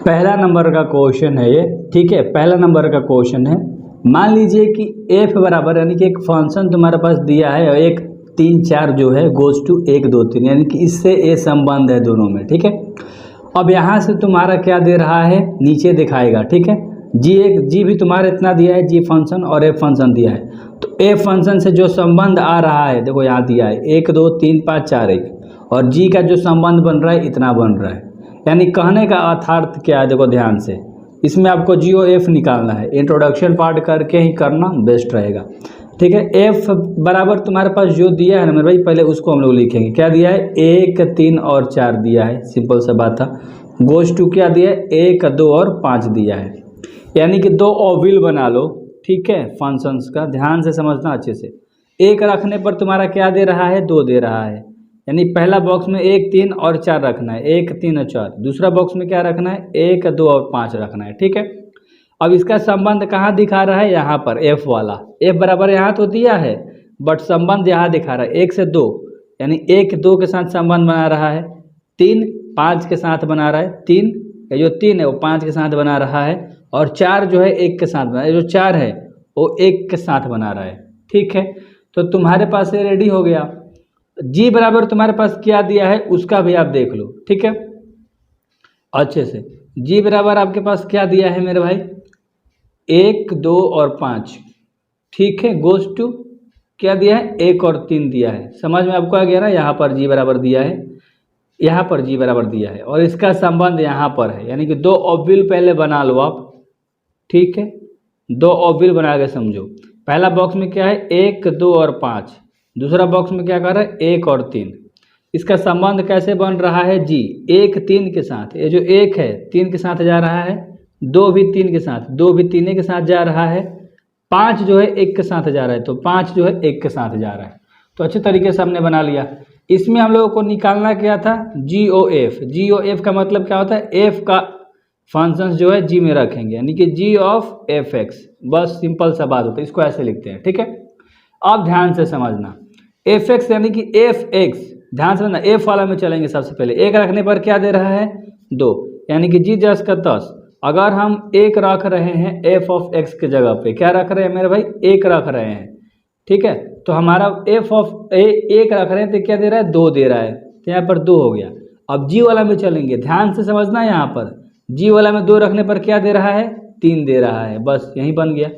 पहला नंबर का क्वेश्चन है ये, ठीक है। पहला नंबर का क्वेश्चन है, मान लीजिए कि एफ बराबर यानी कि एक फंक्शन तुम्हारे पास दिया है और 1 3 4 जो है गोज टू 1 2 3 यानी कि इससे ए संबंध है दोनों में, ठीक है। अब यहाँ से तुम्हारा क्या दे रहा है, नीचे दिखाएगा, ठीक है। जी भी तुम्हारा इतना दिया है, जी फंक्शन और एफ फंक्शन दिया है। तो एफ फंक्शन से जो संबंध आ रहा है देखो यहाँ दिया है 1 2 3 5 4 1, और जी का जो संबंध बन रहा है इतना बन रहा है। यानी कहने का अर्थार्थ क्या है, देखो ध्यान से, इसमें आपको जी ओ एफ निकालना है। इंट्रोडक्शन पार्ट करके ही करना बेस्ट रहेगा, ठीक है। एफ बराबर तुम्हारे पास जो दिया है ना मेरे भाई, पहले उसको हम लोग लिखेंगे। क्या दिया है, 1 3 और 4 दिया है, सिंपल सा बात था। गोज टू क्या दिया है, 1 2 और 5 दिया है। यानी कि 2 ओविल बना लो, ठीक है, फंक्शंस का ध्यान से समझना अच्छे से। 1 रखने पर तुम्हारा क्या दे रहा है, 2 दे रहा है। यानी पहला बॉक्स में 1 3 और 4 रखना है, 1 3 और 4। दूसरा बॉक्स में क्या रखना है, 1 2 और 5 रखना है, ठीक है। अब इसका संबंध कहाँ दिखा रहा है, यहाँ पर एफ वाला। एफ बराबर यहाँ तो दिया है बट संबंध यहाँ दिखा रहा है 1 से 2, यानी 1 2 के साथ संबंध बना रहा है, 3 5 के साथ बना रहा है, 3 जो 3 है वो 5 के साथ बना रहा है, और 4 जो है 1 के साथ बना है, जो 4 है वो 1 के साथ बना रहा है, ठीक है। तो तुम्हारे पास ये रेडी हो गया। जी बराबर तुम्हारे पास क्या दिया है उसका भी आप देख लो, ठीक है, अच्छे से। जी बराबर आपके पास क्या दिया है मेरे भाई, 1 2 और 5, ठीक है। गोज टू क्या दिया है, 1 और 3 दिया है। समझ में आपको आ गया ना, यहाँ पर जी बराबर दिया है, यहाँ पर जी बराबर दिया है, और इसका संबंध यहाँ पर है। यानी कि 2 ओविल पहले बना लो आप, ठीक है, 2 ओविल बना के समझो। पहला बॉक्स में क्या है, 1 2 और 5। दूसरा बॉक्स में क्या कर रहा है, 1 और 3। इसका संबंध कैसे बन रहा है, जी 1 3 के साथ। ये जो 1 है 3 के साथ जा रहा है, 2 भी 3 के साथ, 2 भी 3 के साथ जा रहा है, 5 जो है 1 के साथ जा रहा है, तो 5 जो है 1 के साथ जा रहा है। तो अच्छे तरीके से हमने बना लिया। इसमें हम लोगों को निकालना क्या था, जी ओ एफ। जी ओ एफ का मतलब क्या होता है, एफ का फंक्शंस जो है जी में रखेंगे, यानी कि जी ऑफ एफ एक्स। बस सिंपल सा बात होता है, इसको ऐसे लिखते हैं, ठीक है। अब ध्यान से समझना, एफ एक्स यानी कि एफ एक्स, ध्यान से समझना, एफ वाला में चलेंगे। सबसे पहले 1 रखने पर क्या दे रहा है, 2, यानी कि जी 10 का 10। अगर हम 1 रख रहे हैं एफ ऑफ एक्स के जगह पे, क्या रख रहे हैं मेरे भाई, 1 रख रहे हैं, ठीक है। तो हमारा एफ ऑफ 1 रख रहे हैं तो क्या दे रहा है, 2 दे रहा है, तो यहाँ पर 2 हो गया। अब जी वाला में चलेंगे, ध्यान से समझना, यहाँ पर जी वाला में 2 रखने पर क्या दे रहा है, 3 दे रहा है, बस यही बन गया।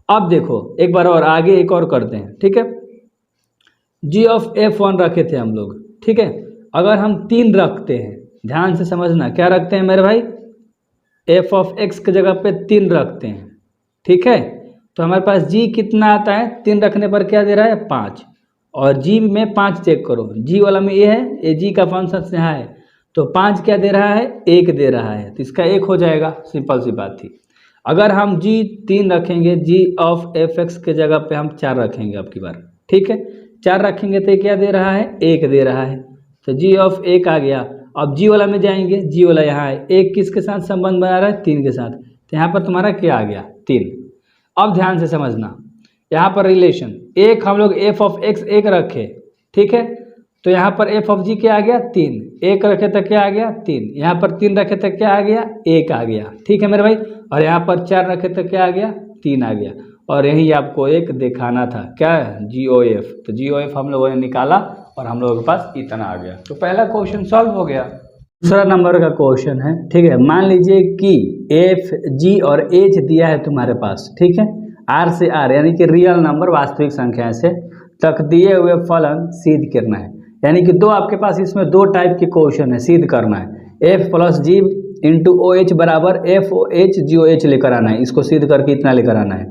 अब देखो एक बार और आगे एक और करते हैं, ठीक है। जी ऑफ F1 रखे थे हम लोग, ठीक है। अगर हम 3 रखते हैं, ध्यान से समझना, क्या रखते हैं मेरे भाई, एफ ऑफ एक्स के जगह पे 3 रखते हैं, ठीक है। तो हमारे पास जी कितना आता है, 3 रखने पर क्या दे रहा है, 5। और जी में 5 चेक करो, जी वाला में ये है, ये जी का फंक्शन यहाँ है, तो 5 क्या दे रहा है, 1 दे रहा है, तो इसका 1 हो जाएगा, सिंपल सी बात थी। अगर हम जी 3 रखेंगे, जी ऑफ एफ एक्स के जगह पे हम 4 रखेंगे अब की बार, ठीक है। 4 रखेंगे तो क्या दे रहा है, 1 दे रहा है, तो जी ऑफ 1 आ गया। अब जी वाला में जाएंगे, जी वाला यहाँ है, 1 किसके साथ संबंध बना रहा है, 3 के साथ, तो यहाँ पर तुम्हारा क्या आ गया, 3। अब ध्यान से समझना, यहाँ पर रिलेशन, एक हम लोग एफ ऑफ एक्स 1 रखे, ठीक है, तो यहाँ पर एफ ऑफ जी क्या आ गया, 3। 1 रखे तो क्या आ गया, 3। यहाँ पर 3 रखे तो क्या आ गया, 1 आ गया, ठीक है मेरे भाई। और यहाँ पर 4 रखे तो क्या आ गया, 3 आ गया। और यही आपको एक दिखाना था, क्या है, जी ओ एफ। तो जी ओ एफ हम लोगों ने निकाला और हम लोगों के पास इतना आ गया। तो पहला क्वेश्चन सॉल्व हो गया। दूसरा नंबर का क्वेश्चन है, ठीक है। मान लीजिए कि एफ जी और एच दिया है तुम्हारे पास, ठीक है। आर से आर यानी कि रियल नंबर, वास्तविक संख्या से तक दिए हुए फलन सिद्ध करना है। यानी कि 2 आपके पास इसमें 2 टाइप के क्वेश्चन है, सिद्ध करना है। F plus G into O H बराबर F O H G O H लेकर आना है, इसको सिद्ध करके इतना लेकर आना है।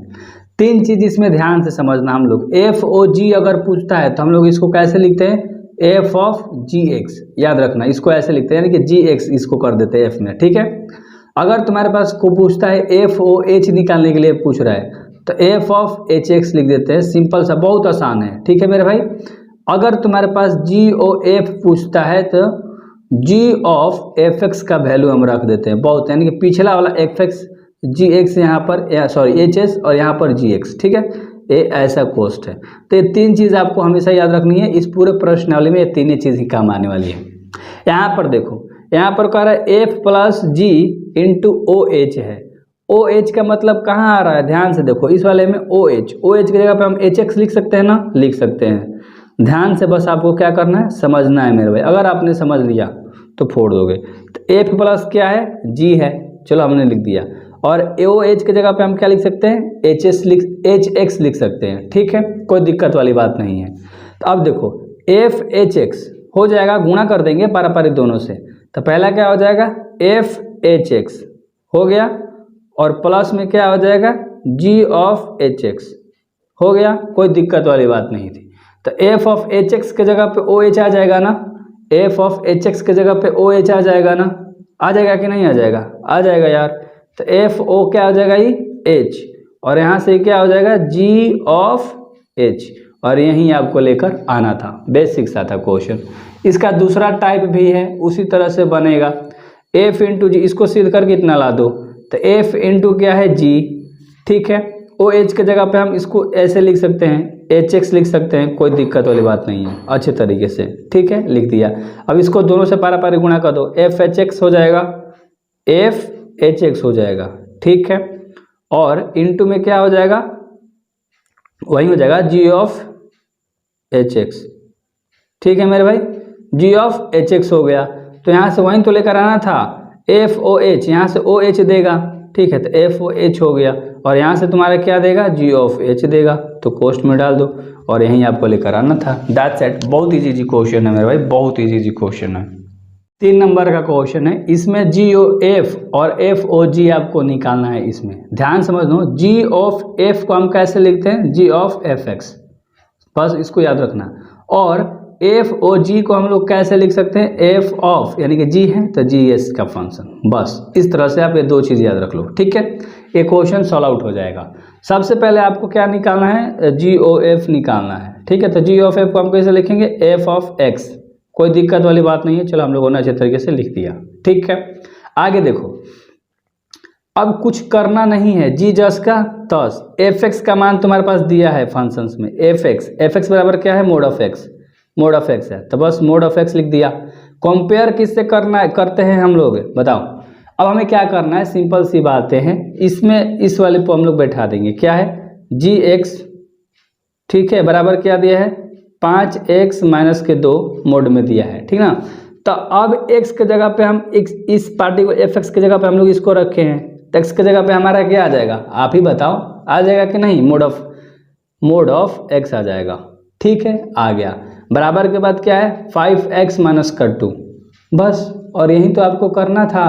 3 चीज़ इसमें ध्यान से समझना। हम लोग एफ ओ जी अगर पूछता है तो हम लोग इसको कैसे लिखते हैं, एफ ऑफ जी एक्स, याद रखना, इसको ऐसे लिखते हैं, यानी कि जी एक्स इसको कर देते हैं एफ में, ठीक है। अगर तुम्हारे पास को पूछता है एफ ओ एच निकालने के लिए पूछ रहा है तो एफ ऑफ एच एक्स लिख देते हैं, सिंपल सा, बहुत आसान है, ठीक है मेरे भाई। अगर तुम्हारे पास जी ओ एफ पूछता है तो जी ऑफ एफ एक्स का वैल्यू हम रख देते हैं, बहुत, यानी कि पिछला वाला एफ एक्स जी एक्स यहाँ पर, सॉरी एच एस, और यहाँ पर जी एक्स, ठीक है, ये ऐसा कोस्ट है। तो ये 3 चीज़ आपको हमेशा याद रखनी है, इस पूरे प्रश्नावली में ये 3 चीज़ ही काम आने वाली है। यहाँ पर देखो, यहाँ पर कह रहा है F plus G into O H है। ओ एच का मतलब कहाँ आ रहा है, ध्यान से देखो इस वाले में ओ एच की जगह पे हम एच एक्स लिख सकते हैं ना, लिख सकते हैं। ध्यान से बस आपको क्या करना है, समझना है मेरे भाई। अगर आपने समझ लिया तो फोड़ दोगे। तो एफ प्लस क्या है, जी है, चलो हमने लिख दिया। और ओ एच की जगह पे हम क्या लिख सकते हैं, एच एक्स लिख सकते हैं। ठीक है, कोई दिक्कत वाली बात नहीं है। तो अब देखो एफ एच एक्स हो जाएगा, गुणा कर देंगे पारापारिक दोनों से। तो पहला क्या हो जाएगा, एफ एच एक्स हो गया, और प्लस में क्या हो जाएगा, जी ऑफ एच एक्स हो गया। कोई दिक्कत वाली बात नहीं थी। तो एफ ऑफ एच एक्स के जगह पे ओ एच आ जाएगा ना, एफ ऑफ एच एक्स के जगह पे ओ एच आ जाएगा ना, आ जाएगा कि नहीं आ जाएगा, आ जाएगा यार। तो एफ ओ क्या हो जाएगा, ये एच, और यहाँ से क्या हो जाएगा, जी ऑफ एच, और यहीं आपको लेकर आना था, बेसिक सा था क्वेश्चन। इसका दूसरा टाइप भी है, उसी तरह से बनेगा। एफ इंटू जी, इसको सिद्ध कर कितना ला दो, तो एफ इंटू क्या है, जी। ठीक है, ओ एच के जगह पे हम इसको ऐसे लिख सकते हैं, एच एक्स लिख सकते हैं, कोई दिक्कत वाली बात नहीं है, अच्छे तरीके से। ठीक है, लिख दिया। अब इसको दोनों से पारापारिक गुणा कर दो, एफ एच एक्स हो जाएगा, एफ एच एक्स हो जाएगा। ठीक है, और इंटू में क्या हो जाएगा, वही हो जाएगा जी ऑफ एच एक्स। ठीक है मेरे भाई, जी ऑफ एच एक्स हो गया। तो यहाँ से वहीं तो लेकर आना था, एफ ओ एच, यहाँ से ओ एच देगा। ठीक है, तो एफ ओ एच हो गया, और यहाँ से तुम्हारा क्या देगा, जी ऑफ एच देगा। तो कोष्ट में डाल दो, और यहीं आपको लेकर आना था। That's it. बहुत इजी क्वेश्चन है मेरे भाई, बहुत इजी क्वेश्चन है। 3 नंबर का क्वेश्चन है, इसमें जी ओ एफ और एफ ओ जी आपको निकालना है। इसमें ध्यान समझ लो, जी ऑफ एफ को हम कैसे लिखते हैं, जी ऑफ एफ एक्स, बस इसको याद रखना। और एफ ओ जी को हम लोग कैसे लिख सकते हैं, एफ ऑफ, यानी कि जी है तो जी एस का फंक्शन। बस इस तरह से आप ये 2 चीज़ याद रख लो। ठीक है, ये क्वेश्चन सॉल्व आउट हो जाएगा। सबसे पहले आपको क्या निकालना है, जी ओ एफ निकालना है। ठीक है, तो जी ऑफ एफ को हम कैसे लिखेंगे, एफ ऑफ एक्स, कोई दिक्कत वाली बात नहीं है। चलो हम लोगों ने अच्छे तरीके से लिख दिया। ठीक है, आगे देखो, अब कुछ करना नहीं है, जी जस का तस। एफ एक्स का मान तुम्हारे पास दिया है फंक्शंस में, एफ एक्स बराबर क्या है, mode of x, mode of x है, तो बस मोड ऑफ एक्स लिख दिया। कंपेयर किससे करना है, करते हैं हम लोग, बताओ। अब हमें क्या करना है, सिंपल सी बातें हैं। इसमें इस वाले को हम लोग बैठा देंगे, क्या है, जी एक्स। ठीक है, बराबर क्या दिया है, 5x माइनस के 2 मोड में दिया है। ठीक ना, तो अब x के जगह पे हम इस पार्टी को एफ एक्स के जगह पे हम लोग इसको रखे हैं, तो x के जगह पे हमारा क्या आ जाएगा, आप ही बताओ, आ जाएगा कि नहीं, मोड ऑफ x आ जाएगा। ठीक है, आ गया। बराबर के बाद क्या है, 5x माइनस का 2, बस। और यही तो आपको करना था,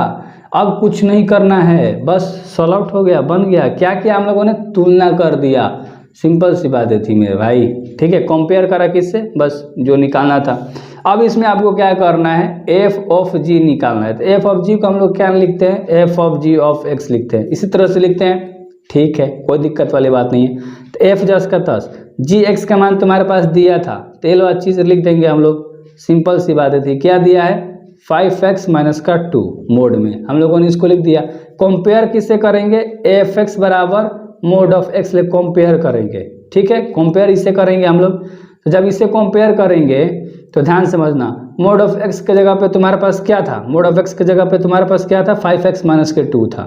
अब कुछ नहीं करना है, बस सॉल्व आउट हो गया, बन गया। क्या किया हम लोगों ने, तुलना कर दिया, सिंपल सी बातें थी मेरे भाई। ठीक है, कंपेयर करा किससे, बस जो निकालना था। अब इसमें आपको क्या करना है, एफ ऑफ जी निकालना है। तो एफ ऑफ जी को हम लोग क्या लिखते हैं, F of G of X लिखते हैं, इसी तरह से लिखते हैं। ठीक है, कोई दिक्कत वाली बात नहीं है। तो एफ जस का तस, जी एक्स का मान तुम्हारे पास दिया था, तो ये लो अच्छी से लिख देंगे हम लोग, सिंपल सी बातें थी। क्या दिया है, 5x माइनस का 2 मोड में, हम लोगों ने इसको लिख दिया। कंपेयर किससे करेंगे, एफ एक्स बराबर मोड ऑफ एक्स ले कंपेयर करेंगे। ठीक है, कंपेयर इससे करेंगे हम लोग। तो जब इससे कंपेयर करेंगे तो ध्यान समझना, मोड ऑफ एक्स के जगह पे तुम्हारे पास क्या था, मोड ऑफ एक्स के जगह पे तुम्हारे पास क्या था, 5x माइनस के 2 था।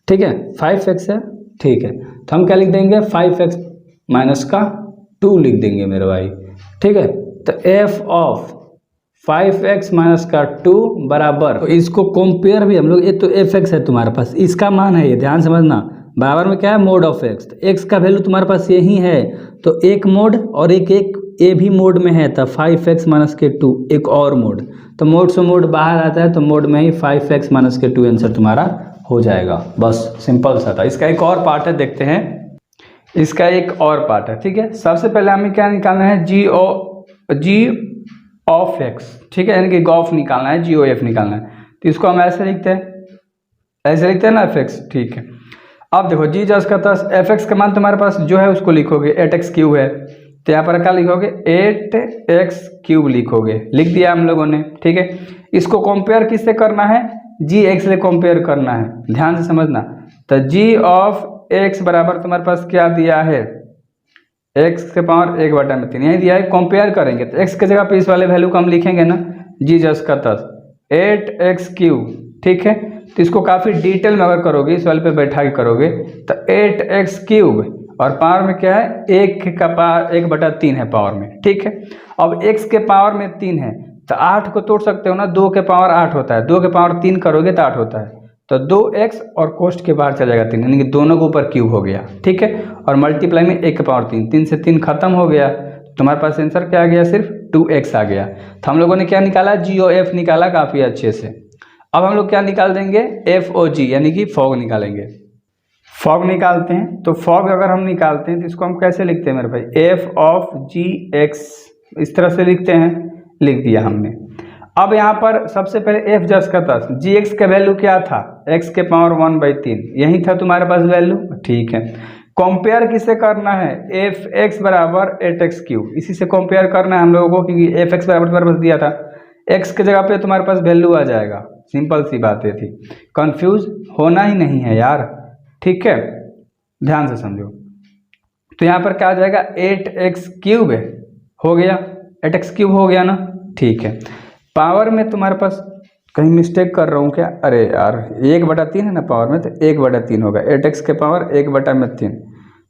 ठीक है, 5x है। ठीक है, तो हम क्या लिख देंगे, 5x माइनस का 2 लिख देंगे मेरे भाई। ठीक है, तो एफ ऑफ 5x माइनस का 2 बराबर, तो इसको कंपेयर भी हम लोग, ये तो एफ एक्स है तुम्हारे पास, इसका मान है ये, ध्यान समझना। बराबर में क्या है, मोड ऑफ एक्स, तो एक्स का वैल्यू तुम्हारे पास यही है, तो एक मोड और एक ए भी मोड में है, तो 5x माइनस के 2 एक और मोड, तो मोड से मोड बाहर आता है, तो मोड में ही 5x माइनस के 2 आंसर तुम्हारा हो जाएगा। बस सिंपल सा था। इसका एक और पार्ट है, देखते हैं इसका एक और पार्ट है। ठीक है, सबसे पहले हमें क्या निकालना है, जी ऑफ एक्स। ठीक है, यानी कि गॉफ निकालना है, जी ओ एफ निकालना है। तो इसको हम ऐसे लिखते हैं, ऐसे लिखते हैं ना, एफ एक्स। ठीक है, अब देखो जी जस का तस, एफ एक्स का मान तुम्हारे पास जो है उसको लिखोगे, 8x क्यूब है, तो यहाँ पर क्या लिखोगे, 8x क्यूब लिखोगे, लिख दिया हम लोगों ने। ठीक है, इसको कंपेयर किससे करना है, जी एक्स से कंपेयर करना है, ध्यान से समझना। तो जी ऑफ एक्स बराबर तुम्हारे पास क्या दिया है, एक्स के पावर 1/3 यही दिया है। कंपेयर करेंगे तो एक्स के जगह पे इस वाले वैल्यू को हम लिखेंगे ना, जी जस का तस 8x3, ठीक है। तो इसको काफ़ी डिटेल में अगर करोगे, इस वाले पे बैठा के करोगे तो 8x3 और पावर में क्या है, 1/3 है पावर में, ठीक है। अब x के पावर में 3 है तो 8 को तोड़ सकते हो ना, 2 के पावर 8 होता है, 2 के पावर 3 करोगे तो 8 होता है, तो 2x और कोष्ट के बाहर चला जाएगा 3, यानी कि दोनों के ऊपर क्यूब हो गया, ठीक है। और मल्टीप्लाई में 1 के पावर 3, 3 से 3 खत्म हो गया, तुम्हारे पास आंसर क्या आ गया, सिर्फ 2x आ गया। तो हम लोगों ने क्या निकाला, GOF निकाला काफ़ी अच्छे से। अब हम लोग क्या निकाल देंगे, FOG यानी कि फॉग निकालेंगे। फॉग निकालते हैं, तो फॉग अगर हम निकालते हैं तो इसको हम कैसे लिखते हैं मेरे भाई, F(g(x), इस तरह से लिखते हैं, लिख दिया हमने। अब यहाँ पर सबसे पहले f जस का तस, gx का वैल्यू क्या था, x के पावर 1/3, यही था तुम्हारे पास वैल्यू, ठीक है। कंपेयर किसे करना है, fx बराबर 8x3, इसी से कंपेयर करना है हम लोगों को, क्योंकि fx बराबर तुम्हारे पास दिया था, x के जगह पे तुम्हारे पास वैल्यू आ जाएगा, सिंपल सी बातें थी, कंफ्यूज होना ही नहीं है यार, ठीक है, ध्यान से समझो। तो यहाँ पर क्या आ जाएगा, 8x3 हो गया, 8x3 हो गया ना, ठीक है। पावर में तुम्हारे पास कहीं मिस्टेक कर रहा हूँ क्या, अरे यार 1/3 है ना पावर में, तो 1/3 होगा, 8x के पावर 1/3,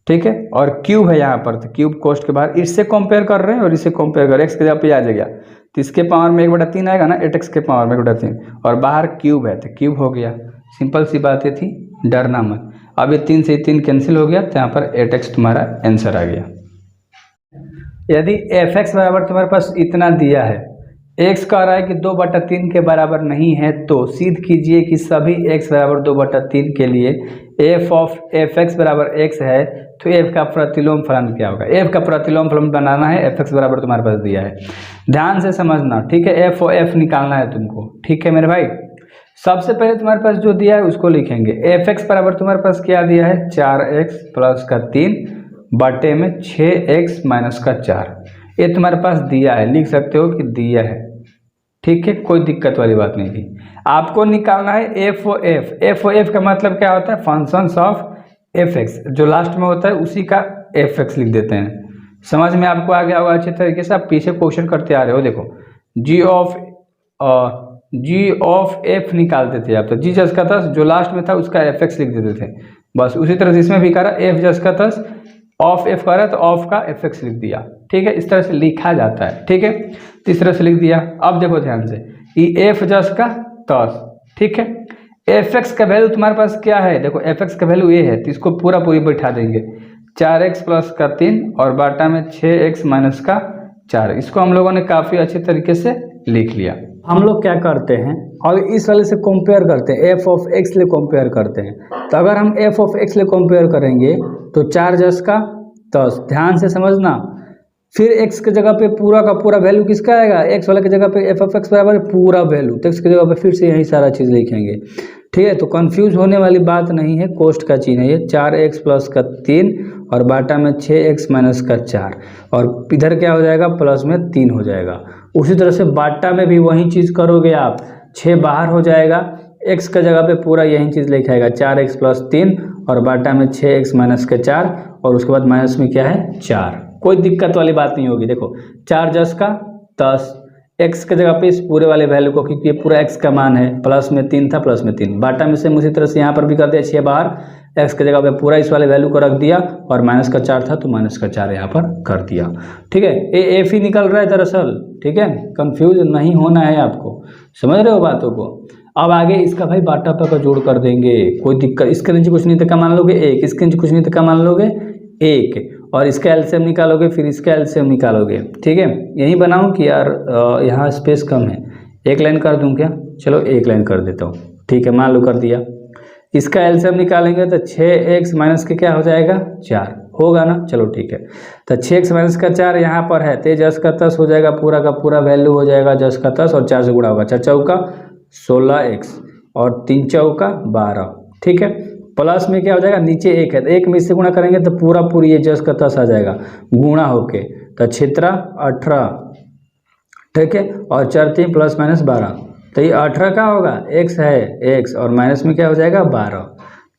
ठीक है। और क्यूब है यहाँ पर, तो क्यूब कोष्ट के बाहर, इससे कंपेयर कर रहे हैं और इससे कंपेयर कर रहे हैं, x के जगह पे आ जाएगा, तो इसके पावर में 1/3 आएगा ना, 8x के पावर में 1/3, और बाहर क्यूब है तो क्यूब हो गया, सिंपल सी बातें थी, डरना मत। अब ये 3 से 3 कैंसिल हो गया, तो यहाँ पर 8x तुम्हारा आंसर आ गया। यदि fx बराबर तुम्हारे पास इतना दिया है, x कह रहा है कि 2/3 के बराबर नहीं है, तो सिद्ध कीजिए कि सभी x बराबर 2/3 के लिए f ऑफ fx बराबर x है, तो f का प्रतिलोम फलन क्या होगा। f का प्रतिलोम फलन बनाना है, fx बराबर तुम्हारे पास दिया है, ध्यान से समझना, ठीक है। f और f निकालना है तुमको, ठीक है मेरे भाई। सबसे पहले तुम्हारे पास जो दिया है उसको लिखेंगे, fx बराबर तुम्हारे पास क्या दिया है, 4x प्लस का 3 बटे में 6x माइनस का 4, ये तुम्हारे पास दिया है, लिख सकते हो कि दिया है, ठीक है, कोई दिक्कत वाली बात नहीं थी। आपको निकालना है एफ ओ एफ का मतलब क्या होता है, फंक्शंस ऑफ fx, जो लास्ट में होता है उसी का fx लिख देते हैं। समझ में आपको आ गया होगा अच्छे तरीके से, आप पीछे क्वेश्चन करते आ रहे हो, देखो g ऑफ f निकालते थे आप, तो g जस का तस जो लास्ट में था उसका fx लिख देते थे, बस उसी तरह से इसमें भी करा, f जस का तस ऑफ f करा तो ऑफ का fx लिख दिया, ठीक है, इस तरह से लिखा जाता है, ठीक है, तो इस तरह से लिख दिया। अब देखो ध्यान से, ये f जस का तस, ठीक है, fx का वैल्यू तुम्हारे पास क्या है, देखो fx का वैल्यू ये है, तो इसको पूरी बैठा देंगे, 4x प्लस का 3 और बाटा में 6x माइनस का 4, इसको हम लोगों ने काफ़ी अच्छे तरीके से लिख लिया। हम लोग क्या करते हैं, और इस वाले से कंपेयर करते हैं, f ऑफ x ले कंपेयर करते हैं, तो अगर हम f ऑफ x ले कंपेयर करेंगे तो 4 जस का 10, ध्यान से समझना, फिर x के जगह पे पूरा का पूरा वैल्यू किसका आएगा, x वाले की जगह पे f ऑफ x बराबर पूरा वैल्यू, तो x की जगह पे फिर से यही सारा चीज़ लिखेंगे, ठीक है। तो कंफ्यूज होने वाली बात नहीं है, कोष्ट का चिन्ह है ये, 4x प्लस का 3 और बाटा में 6x माइनस का 4, और इधर क्या हो जाएगा, प्लस में 3 हो जाएगा। उसी तरह से बाटा में भी वही चीज़ करोगे आप, 6 बाहर हो जाएगा, x का जगह पे पूरा यही चीज़ लिखाएगा, 4x प्लस 3 और बाटा में 6x माइनस का 4, और उसके बाद माइनस में क्या है 4, कोई दिक्कत वाली बात नहीं होगी। देखो 4 जस का 10, x के जगह पे इस पूरे वाले वैल्यू को, क्योंकि ये पूरा x का मान है, प्लस में 3 था, प्लस में 3, बाटा में से उसी तरह से यहाँ पर भी कर दिया, 6 बाहर, x के जगह पे पूरा इस वाले वैल्यू को रख दिया, और माइनस का 4 था तो माइनस का 4 यहाँ पर कर दिया, ठीक है। ये f ही निकल रहा है दरअसल, ठीक है, कंफ्यूज नहीं होना है आपको, समझ रहे हो बातों को। अब आगे इसका भाई बाटा पर का जोड़ कर देंगे, कोई दिक्कत, इसके नीचे कुछ नहीं तक मान लोगे 1, इसके नीचे कुछ नहीं तक मान लोगे 1, और इसका एलसीएम निकालोगे, फिर इसका एलसीएम निकालोगे, ठीक है। यही बनाऊं कि यार यहाँ स्पेस कम है, एक लाइन कर दूं क्या, चलो एक लाइन कर देता हूँ, ठीक है, मान लो कर दिया। इसका एलसीएम निकालेंगे तो 6x माइनस के क्या हो जाएगा 4 होगा ना, चलो ठीक है। तो 6x माइनस का 4 यहाँ पर है, तो जस का तस हो जाएगा, पूरा का पूरा वैल्यू हो जाएगा जस का तस, और 4 से गुणा होगा, 4 चौका 16x और 3 चौका 12, ठीक है। प्लस में क्या हो जाएगा, नीचे 1 है तो 1 में इससे गुणा करेंगे तो पूरी ये जस का तस आ जाएगा, गुणा होके, तो 6 18, ठीक है, और 4 3 प्लस माइनस 12, तो ये 18 का होगा, x है x, और माइनस में क्या हो जाएगा 12,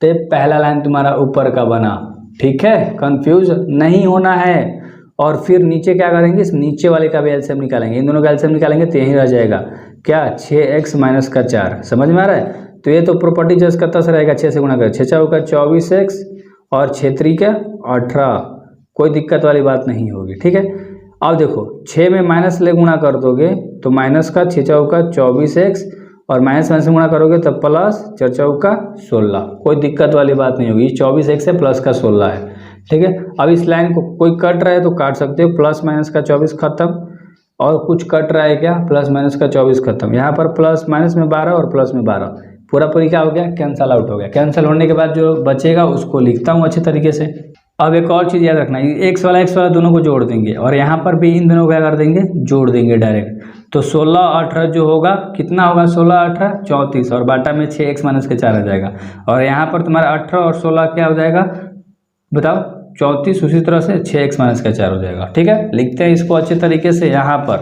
तो पहला लाइन तुम्हारा ऊपर का बना, ठीक है, कंफ्यूज नहीं होना है। और फिर नीचे क्या करेंगे, इस नीचे वाले का भी एलसीएम निकालेंगे, इन दोनों का एलसीएम निकालेंगे तो यही रह जाएगा, क्या 6x माइनस का 4, समझ में आ रहा है। तो ये तो प्रॉपर्टी जस्ट का 10 रहेगा, 6 से गुणा कर, 6 चौका 24x और 6 3 का 18, कोई दिक्कत वाली बात नहीं होगी, ठीक है। अब देखो 6 में माइनस ले गुणा कर दोगे तो माइनस का 6 चौका 24x और माइनस से गुणा करोगे तो प्लस 4 चौका 16, कोई दिक्कत वाली बात नहीं होगी। 24x है प्लस का 16 है, ठीक है। अब इस लाइन को कोई कट रहा है तो काट सकते हो, प्लस माइनस का 24 खत्म, और कुछ कट रहा है क्या, प्लस माइनस का 24 खत्म। यहाँ पर प्लस माइनस में 12 और प्लस में 12, पूरा पूरी क्या हो गया, कैंसल आउट हो गया। कैंसिल होने के बाद जो बचेगा उसको लिखता हूँ अच्छे तरीके से। अब एक और चीज़ याद रखना, एक्स वाला दोनों को जोड़ देंगे और यहाँ पर भी इन दोनों को क्या कर देंगे, जोड़ देंगे डायरेक्ट। तो 16 18 जो होगा कितना होगा, 16 18 34 और बाटा में 6x माइनस के 4 आ जाएगा। और यहाँ पर तुम्हारा 18 और 16 क्या हो जाएगा बताओ, 34, उसी तरह से 6x माइनस का 4 हो जाएगा, ठीक है। लिखते हैं इसको अच्छे तरीके से। यहाँ पर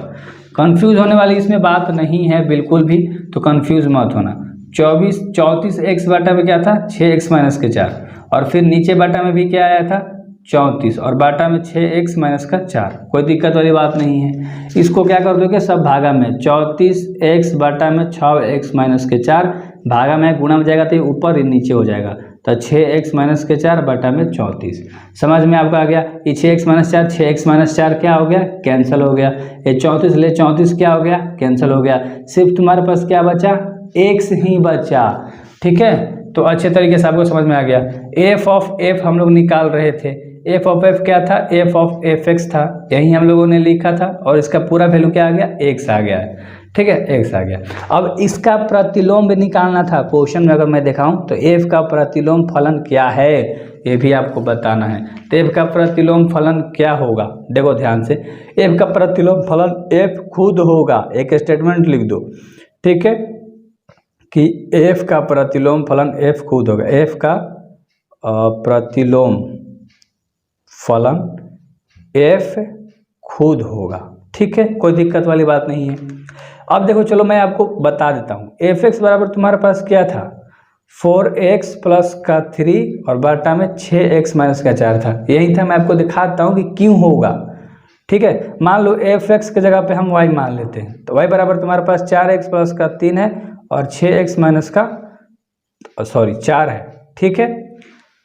कंफ्यूज होने वाली इसमें बात नहीं है बिल्कुल भी, तो कंफ्यूज मत होना। 34x बाटा में क्या था, 6x माइनस के 4, और फिर नीचे बाटा में भी क्या आया था 34 और बाटा में 6x माइनस का 4, कोई दिक्कत वाली बात नहीं है। इसको क्या कर दोगे, सब भागा में 34x बाटा में 6x माइनस के 4, भागा में गुणा में जाएगा तो ये ऊपर ही नीचे हो जाएगा, तो 6x माइनस के 4 बाटा में 34। समझ में आपको आ गया। ये 6x माइनस 4, 6x माइनस 4 क्या हो गया, कैंसिल हो गया। ये 34 ले 34 क्या हो गया, कैंसिल हो गया। सिर्फ तुम्हारे पास क्या बचा, x ही बचा, ठीक है। तो अच्छे तरीके से आपको समझ में आ गया। f ऑफ f हम लोग निकाल रहे थे, f ऑफ f क्या था, f ऑफ fx था, यही हम लोगों ने लिखा था, और इसका पूरा वैल्यू क्या आ गया, x आ गया है, ठीक है, x आ गया। अब इसका प्रतिलोम भी निकालना था। क्वेश्चन में अगर मैं दिखाऊं तो f का प्रतिलोम फलन क्या है ये भी आपको बताना है। तो f का प्रतिलोम फलन क्या होगा, देखो ध्यान से, f का प्रतिलोम फलन f खुद होगा, एक स्टेटमेंट लिख दो, ठीक है, कि f का प्रतिलोम फलन f खुद होगा। f का प्रतिलोम फलन f खुद होगा, ठीक है, कोई दिक्कत वाली बात नहीं है। अब देखो चलो मैं आपको बता देता हूँ। fx बराबर तुम्हारे पास क्या था, 4x प्लस का 3 और बाटा में 6x माइनस का 4 था, यही था। मैं आपको दिखाता हूँ कि क्यों होगा, ठीक है। मान लो fx के जगह पे हम y मान लेते हैं, तो y बराबर तुम्हारे पास 4x प्लस का 3 है और 6x माइनस का 4 है, ठीक है।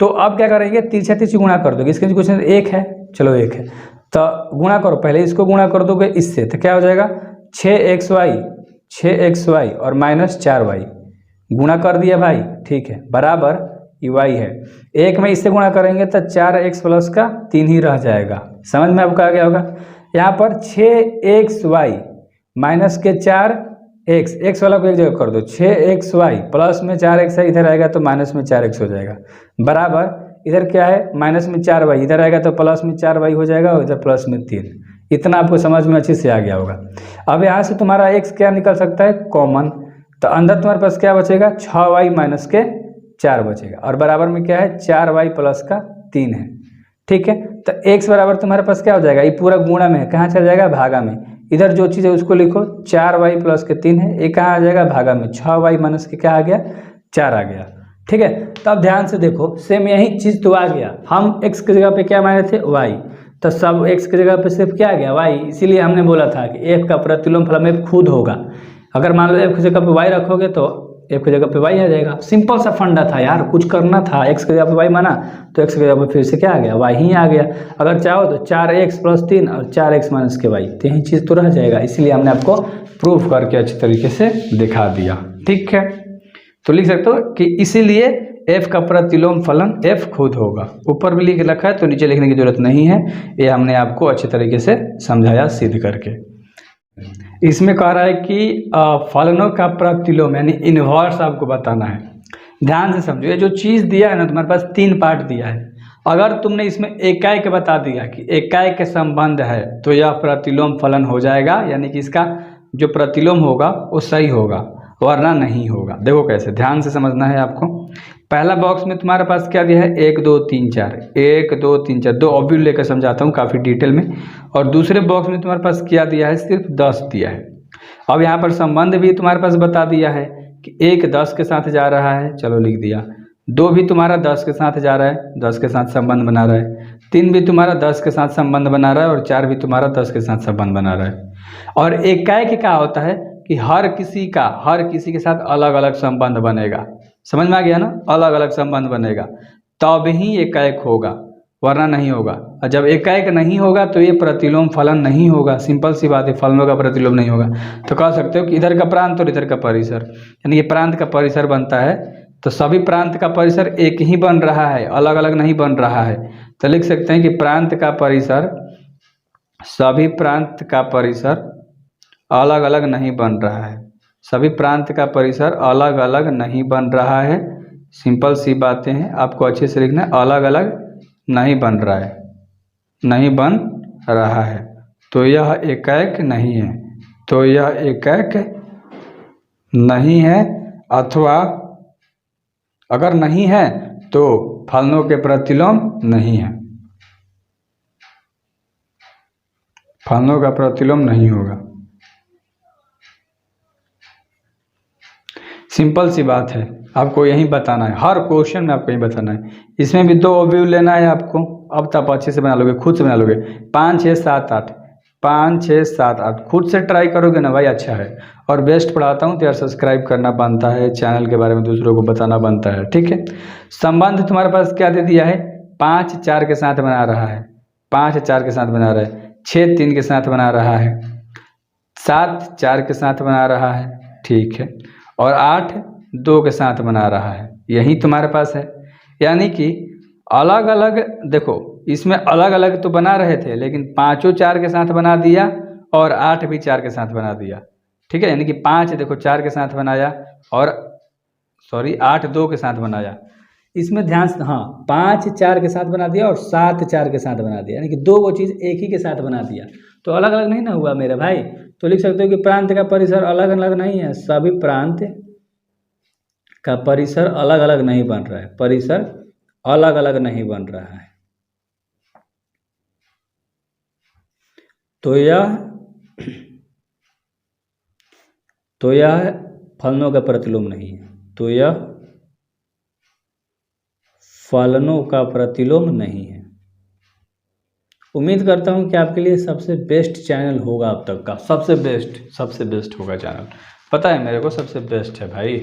तो अब क्या करेंगे, तीसरे तीसरी गुणा कर दोगे, इसके क्वेश्चन 1 है, चलो 1 है तो गुणा करो, पहले इसको गुणा कर दोगे इससे, तो क्या हो जाएगा 6xy और माइनस 4y, गुणा कर दिया भाई, ठीक है, बराबर y है। 1 में इससे गुणा करेंगे तो 4x प्लस का 3 ही रह जाएगा। समझ में आपको आ गया होगा। यहाँ पर 6xy माइनस के 4x, x वाला को एक जगह कर दो, 6xy प्लस में 4x है, इधर आएगा तो माइनस में 4x हो जाएगा, बराबर इधर क्या है माइनस में 4y, इधर आएगा तो प्लस में 4y हो जाएगा और इधर प्लस में 3। इतना आपको समझ में अच्छे से आ गया होगा। अब यहाँ से तुम्हारा x क्या निकल सकता है, कॉमन, तो अंदर तुम्हारे पास क्या बचेगा, 6y माइनस के 4 बचेगा, और बराबर में क्या है 4y प्लस का 3 है, ठीक है। तो x बराबर तुम्हारे पास क्या हो जाएगा, ये पूरा गुणा में है, कहाँ चला जाएगा, भागा में। इधर जो चीज़ है उसको लिखो, 4y प्लस के 3 है, ये कहाँ आ जाएगा, भागा में, 6y माइनस के क्या आ गया, 4 आ गया, ठीक है। तो अब ध्यान से देखो, सेम यही चीज़ तो आ गया। हम x की जगह पे क्या माने थे, y, तो सब x की जगह पे सिर्फ क्या आ गया, y, इसीलिए हमने बोला था कि f का प्रतिलोम फलन f खुद होगा। अगर मान लो f की जगह पे y रखोगे तो f की जगह पे y आ जाएगा। सिंपल सा फंडा था यार, कुछ करना था, x की जगह पे y माना तो x की जगह पे फिर से क्या आ गया, y ही आ गया। अगर चाहो तो 4x प्लस 3 और 4x माइनस के y, तो यही चीज़ तो रह जाएगा। इसलिए हमने आपको प्रूफ करके अच्छे तरीके से दिखा दिया, ठीक है। तो लिख सकते हो कि इसीलिए f का प्रतिलोम फलन f खुद होगा। ऊपर भी लिख रखा है तो नीचे लिखने की जरूरत नहीं है, ये हमने आपको अच्छे तरीके से समझाया सिद्ध करके। इसमें कह रहा है कि फलनों का प्रतिलोम यानी इन्वर्स आपको बताना है। ध्यान से समझो, ये जो चीज़ दिया है ना, तुम्हारे पास 3 पार्ट दिया है। अगर तुमने इसमें एकाएक बता दिया कि एकाएक के संबंध है तो यह प्रतिलोम फलन हो जाएगा, यानी कि इसका जो प्रतिलोम होगा वो सही होगा, वरना नहीं होगा। देखो कैसे, ध्यान से समझना है आपको। पहला बॉक्स में तुम्हारे पास क्या दिया है, 1 2 3 4, 1 2 3 4, 2 ऑब्जेक्ट लेकर समझाता हूँ काफ़ी डिटेल में। और दूसरे बॉक्स में तुम्हारे पास क्या दिया है, सिर्फ 10 दिया है। अब यहाँ पर संबंध भी तुम्हारे पास बता दिया है कि 1 10 के साथ जा रहा है, चलो लिख दिया। 2 भी तुम्हारा 10 के साथ जा रहा है, 10 के साथ संबंध बना रहा है। 3 भी तुम्हारा 10 के साथ संबंध बना रहा है और 4 भी तुम्हारा 10 के साथ संबंध बना रहा है। और एकाएक क्या होता है कि हर किसी के साथ अलग अलग संबंध बनेगा। समझ में आ गया ना, अलग अलग संबंध बनेगा तब ही एकाएक होगा, वरना नहीं होगा। और जब एकाएक नहीं होगा तो ये प्रतिलोम फलन नहीं होगा। सिंपल सी बात है, फलनों का प्रतिलोम नहीं होगा। तो कह सकते हो कि इधर का प्रांत और इधर का परिसर, यानी कि प्रांत का परिसर बनता है तो सभी प्रांत का परिसर एक ही बन रहा है, अलग अलग नहीं बन रहा है। तो लिख सकते हैं कि प्रांत का परिसर, सभी प्रांत का परिसर अलग अलग नहीं बन रहा है, सभी प्रांत का परिसर अलग अलग नहीं बन रहा है। सिंपल सी बातें हैं, आपको अच्छे से लिखना है, अलग अलग नहीं बन रहा है, नहीं बन रहा है। तो यह एकाएक नहीं है, तो यह एकाएक नहीं है, अथवा अगर नहीं है तो फलनों के प्रतिलोम नहीं है, फलनों का प्रतिलोम नहीं होगा। सिंपल सी बात है, आपको यही बताना है, हर क्वेश्चन में आपको यही बताना है। इसमें भी 2 ऑब्जेक्ट लेना है आपको, अब तो आप अच्छे से बना लोगे, खुद से बना लोगे। 5 6 7 8, 5 6 7 8 खुद से ट्राई करोगे ना भाई, अच्छा है। और बेस्ट पढ़ाता हूँ तो यार सब्सक्राइब करना बनता है, चैनल के बारे में दूसरों को बताना बनता है, ठीक है। संबंध तुम्हारे पास क्या दे दिया है, 5 4 के साथ बना रहा है, 5 4 के साथ बना रहा है, 6 3 के साथ बना रहा है, 7 4 के साथ बना रहा है, ठीक है, और 8 2 के साथ बना रहा है। यही तुम्हारे पास है, यानी कि अलग अलग, देखो इसमें अलग अलग तो बना रहे थे, लेकिन 5 4 के साथ बना दिया और 8 भी 4 के साथ बना दिया, ठीक है। यानी कि 5 देखो 4 के साथ बनाया और 8 2 के साथ बनाया। इसमें ध्यान से, हाँ 5 4 के साथ बना दिया और 7 4 के साथ बना दिया, यानी कि 2 वो चीज़ एक ही के साथ बना दिया, तो अलग अलग नहीं ना हुआ मेरे भाई। तो लिख सकते हो कि प्रांत का परिसर अलग अलग नहीं है, सभी प्रांत का परिसर अलग अलग नहीं बन रहा है, परिसर अलग अलग नहीं बन रहा है। तो यह फलनों का प्रतिलोम नहीं है, तो यह फलनों का प्रतिलोम नहीं है। उम्मीद करता हूं कि आपके लिए सबसे बेस्ट चैनल होगा अब तक का, सबसे बेस्ट होगा चैनल, पता है मेरे को सबसे बेस्ट है भाई।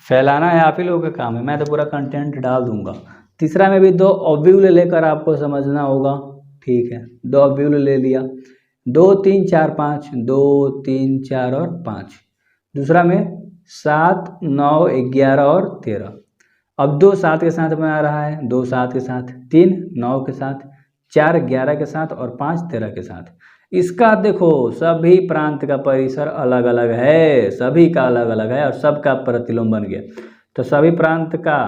फैलाना है आप ही लोगों का काम है, मैं तो पूरा कंटेंट डाल दूंगा। तीसरा में भी 2 ऑब्जेक्ट लेकर आपको समझना होगा, ठीक है। 2 ऑब्जेक्ट ले लिया, 2 3 4 5, 2 3 4 और 5। दूसरा में 7 9 11 और 13। अब 2 7 के साथ बना रहा है, 2 7 के साथ, 3 9 के साथ, 4 11 के साथ और 5 13 के साथ। इसका देखो सभी प्रांत का परिसर अलग अलग है, सभी का अलग अलग है और सबका प्रतिलोम बन गया। तो सभी प्रांत का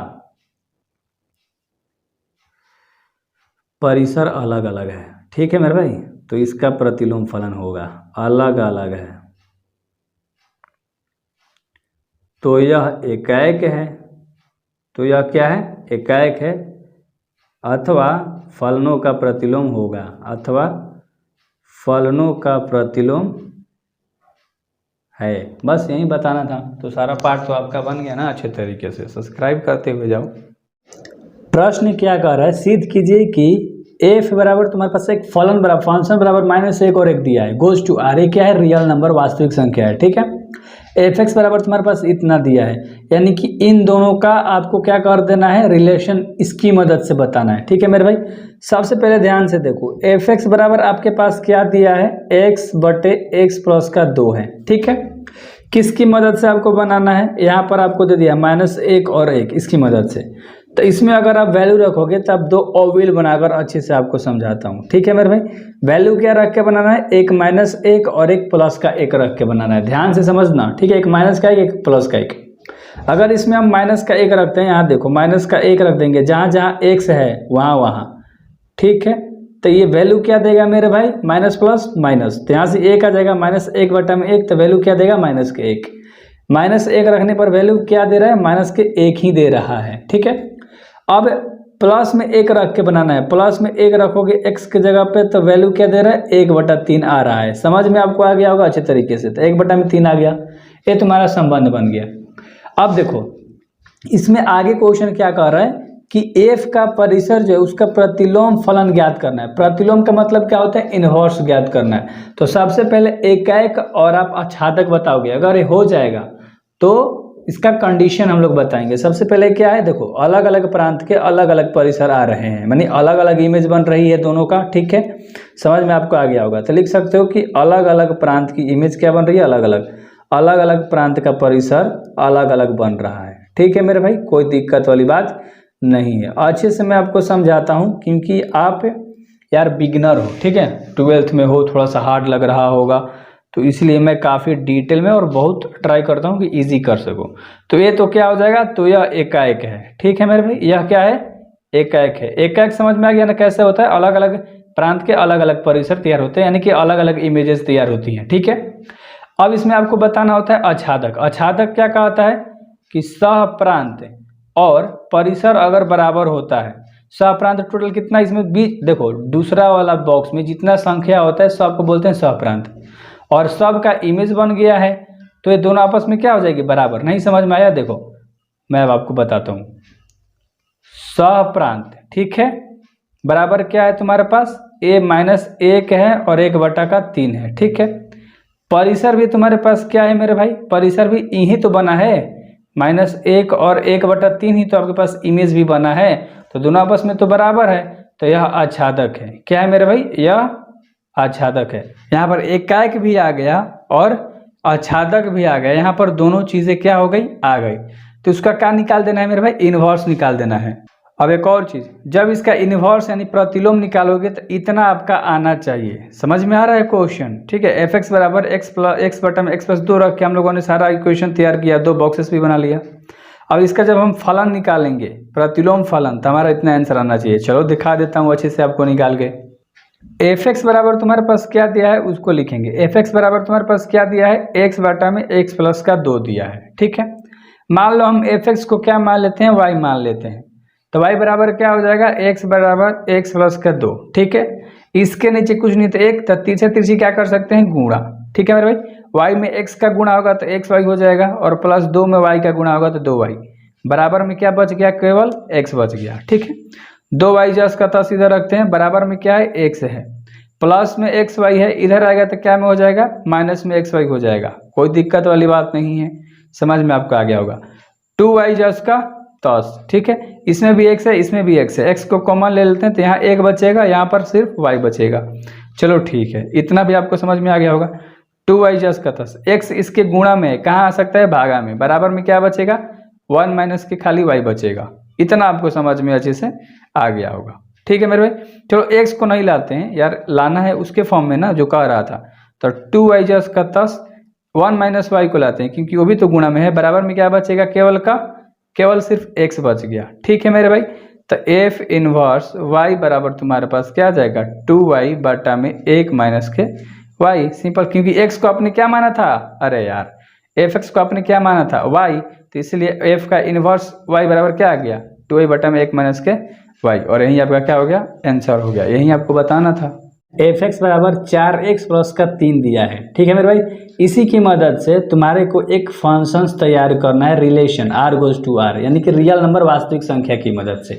परिसर अलग अलग है, ठीक है मेरे भाई। तो इसका प्रतिलोम फलन होगा, अलग अलग है, तो यह एकाएक है, तो यह क्या है, एकाएक है, अथवा फलनों का प्रतिलोम होगा, अथवा फलनों का प्रतिलोम है। बस यही बताना था। तो सारा पार्ट तो आपका बन गया ना अच्छे तरीके से, सब्सक्राइब करते हुए जाओ। प्रश्न क्या कर रहा है, सिद्ध कीजिए कि एफ बराबर तुम्हारे पास एक फलन बराबर फंक्शन बराबर -1 और 1 दिया है, गोज टू आर, क्या है रियल नंबर, वास्तविक संख्या है, ठीक है। एफ एक्स बराबर तुम्हारे पास इतना दिया है, यानी कि इन दोनों का आपको क्या कर देना है, रिलेशन इसकी मदद से बताना है, ठीक है मेरे भाई। सबसे पहले ध्यान से देखो, एफ एक्स बराबर आपके पास क्या दिया है, x बटे x प्लस का 2 है, ठीक है। किसकी मदद से आपको बनाना है, यहाँ पर आपको दे दिया -1 और 1, इसकी मदद से। तो इसमें अगर आप वैल्यू रखोगे तब 2 ऑब्जेक्ट बनाकर अच्छे से आपको समझाता हूँ, ठीक है मेरे भाई। वैल्यू क्या रख के बनाना है, एक -1 और एक प्लस का 1 रख के बनाना है, ध्यान से समझना, ठीक है। एक माइनस का 1 एक प्लस का 1। अगर इसमें हम माइनस का 1 रखते हैं, यहाँ देखो माइनस का 1 रख देंगे, जहाँ जहाँ x है वहाँ वहाँ, ठीक है। तो ये वैल्यू क्या देगा मेरे भाई, माइनस प्लस माइनस, तो यहाँ से 1 आ जाएगा, -1 बटा में 1, तो वैल्यू क्या देगा, -1। -1 रखने पर वैल्यू क्या दे रहा है, -1 ही दे रहा है, ठीक है। अब प्लस में 1 रख के बनाना है, प्लस में 1 रखोगे x के जगह पे, तो वैल्यू क्या दे रहा है, 1/3 आ रहा है। समझ में आपको आ गया होगा अच्छे तरीके से, तो 1/3 आ गया, ये तुम्हारा संबंध बन गया। अब देखो इसमें आगे क्वेश्चन क्या कर रहा है कि एफ का परिसर जो है उसका प्रतिलोम फलन ज्ञात करना है। प्रतिलोम का मतलब क्या होता है, इनवर्स ज्ञात करना है। तो सबसे पहले एकाएक और आप आच्छादक बताओगे, अगर ये हो जाएगा तो इसका कंडीशन हम लोग बताएंगे। सबसे पहले क्या है, देखो अलग अलग प्रांत के अलग अलग परिसर आ रहे हैं, मानी अलग अलग इमेज बन रही है दोनों का, ठीक है, समझ में आपको आ गया होगा। तो लिख सकते हो कि अलग अलग प्रांत की इमेज क्या बन रही है, अलग अलग, अलग अलग प्रांत का परिसर अलग अलग बन रहा है, ठीक है मेरे भाई, कोई दिक्कत वाली बात नहीं है। अच्छे से मैं आपको समझाता हूँ क्योंकि आप यार बिगिनर हो, ठीक है, 12th में हो, थोड़ा सा हार्ड लग रहा होगा, तो इसलिए मैं काफ़ी डिटेल में और बहुत ट्राई करता हूँ कि इजी कर सकूँ। तो ये तो क्या हो जाएगा, तो यह एकाएक है, ठीक है मेरे भाई, यह क्या है, एकाएक है। एकाएक समझ में आ गया ना कैसे होता है, अलग अलग प्रांत के अलग अलग परिसर तैयार होते हैं, यानी कि अलग अलग इमेजेस तैयार होती हैं, ठीक है। अब इसमें आपको बताना होता है आच्छादक। आच्छादक क्या कहता है कि सह प्रांत और परिसर अगर बराबर होता है, सह प्रांत टोटल कितना, इसमें बीच देखो दूसरा वाला बॉक्स में जितना संख्या होता है सबको बोलते हैं सह प्रांत, और सब का इमेज बन गया है, तो ये दोनों आपस में क्या हो जाएगी, बराबर। नहीं समझ में आया, देखो मैं अब आपको बताता हूँ। सह प्रांत, ठीक है, बराबर क्या है तुम्हारे पास, a-1 है और 1/3 है, ठीक है। परिसर भी तुम्हारे पास क्या है मेरे भाई, परिसर भी यही तो बना है, -1 और 1/3 ही तो आपके पास इमेज भी बना है, तो दोनों आपस में तो बराबर है, तो यह आच्छादक है। क्या है मेरे भाई, यह आच्छादक है। यहाँ पर एकाएक भी आ गया और आच्छादक भी आ गया, यहाँ पर दोनों चीज़ें क्या हो गई, आ गई। तो उसका क्या निकाल देना है मेरे भाई, इनवर्स निकाल देना है। अब एक और चीज़, जब इसका इनवर्स यानी प्रतिलोम निकालोगे तो इतना आपका आना चाहिए। समझ में आ रहा है क्वेश्चन, ठीक है। एफ एक्स बराबर x+2 रख के हम लोगों ने सारा इक्वेशन तैयार किया, 2 बॉक्सेस भी बना लिया। अब इसका जब हम फलन निकालेंगे, प्रतिलोम फलन, तो हमारा इतना आंसर आना चाहिए। चलो दिखा देता हूँ अच्छे से आपको निकाल के। एफ एक्स बराबर तुम्हारे पास क्या दिया है उसको लिखेंगे। एफ एक्स बराबर तुम्हारे पास क्या दिया है, x/(x+2) दिया है, ठीक है। मान लो हम एफ एक्स को क्या मान लेते हैं, y मान लेते हैं, तो y बराबर क्या हो जाएगा, x/(x+2), ठीक है। इसके नीचे कुछ नहीं तो 1, तो तिरछे तिरछी क्या कर सकते हैं, गुणा, ठीक है मेरे भाई। y में x का गुणा होगा तो xy हो जाएगा, और +2 में y का गुणा होगा तो 2y, बराबर में क्या बच गया, केवल x बच गया, ठीक है। 2y जस का तस इधर रखते हैं, बराबर में क्या है, x है, प्लस में xy है, इधर आएगा तो क्या में हो जाएगा, माइनस में xy हो जाएगा, कोई दिक्कत वाली बात नहीं है, समझ में आपको आ गया होगा। 2y जस का तस, ठीक है, इसमें भी x है, इसमें भी x है, x को कॉमन ले लेते हैं तो यहाँ 1 बचेगा, यहाँ पर सिर्फ y बचेगा। चलो ठीक है, इतना भी आपको समझ में आ गया होगा। 2y जस का तस, x इसके गुणा में कहाँ आ सकता है, भागा में, बराबर में क्या बचेगा, 1 माइनस के खाली y बचेगा। इतना आपको समझ में अच्छे से आ गया होगा, ठीक है मेरे भाई। चलो x को नहीं लाते हैं यार, लाना है उसके फॉर्म में ना जो कह रहा था, तो 2y जस का तस 1 माइनस y को लाते हैं, क्योंकि वो भी तो गुणा में है, बराबर में क्या बचेगा, केवल का केवल सिर्फ x बच गया, ठीक है मेरे भाई। तो f इनवर्स y बराबर तुम्हारे पास क्या आ जाएगा, 2y/(1 माइनस के y), सिंपल, क्योंकि x को आपने क्या माना था, अरे यार f(x) को आपने क्या माना था, y, तो इसलिए f का इनवर्स y बराबर क्या आ गया, 2y/(1 माइनस के y), और यही आपका क्या हो गया, आंसर हो गया, यही आपको बताना था। f(x) बराबर 4x+3 दिया है, ठीक है मेरे भाई। इसी की मदद से तुम्हारे को एक फंक्शंस तैयार करना है, रिलेशन r/r, यानी कि रियल नंबर वास्तविक संख्या की मदद से,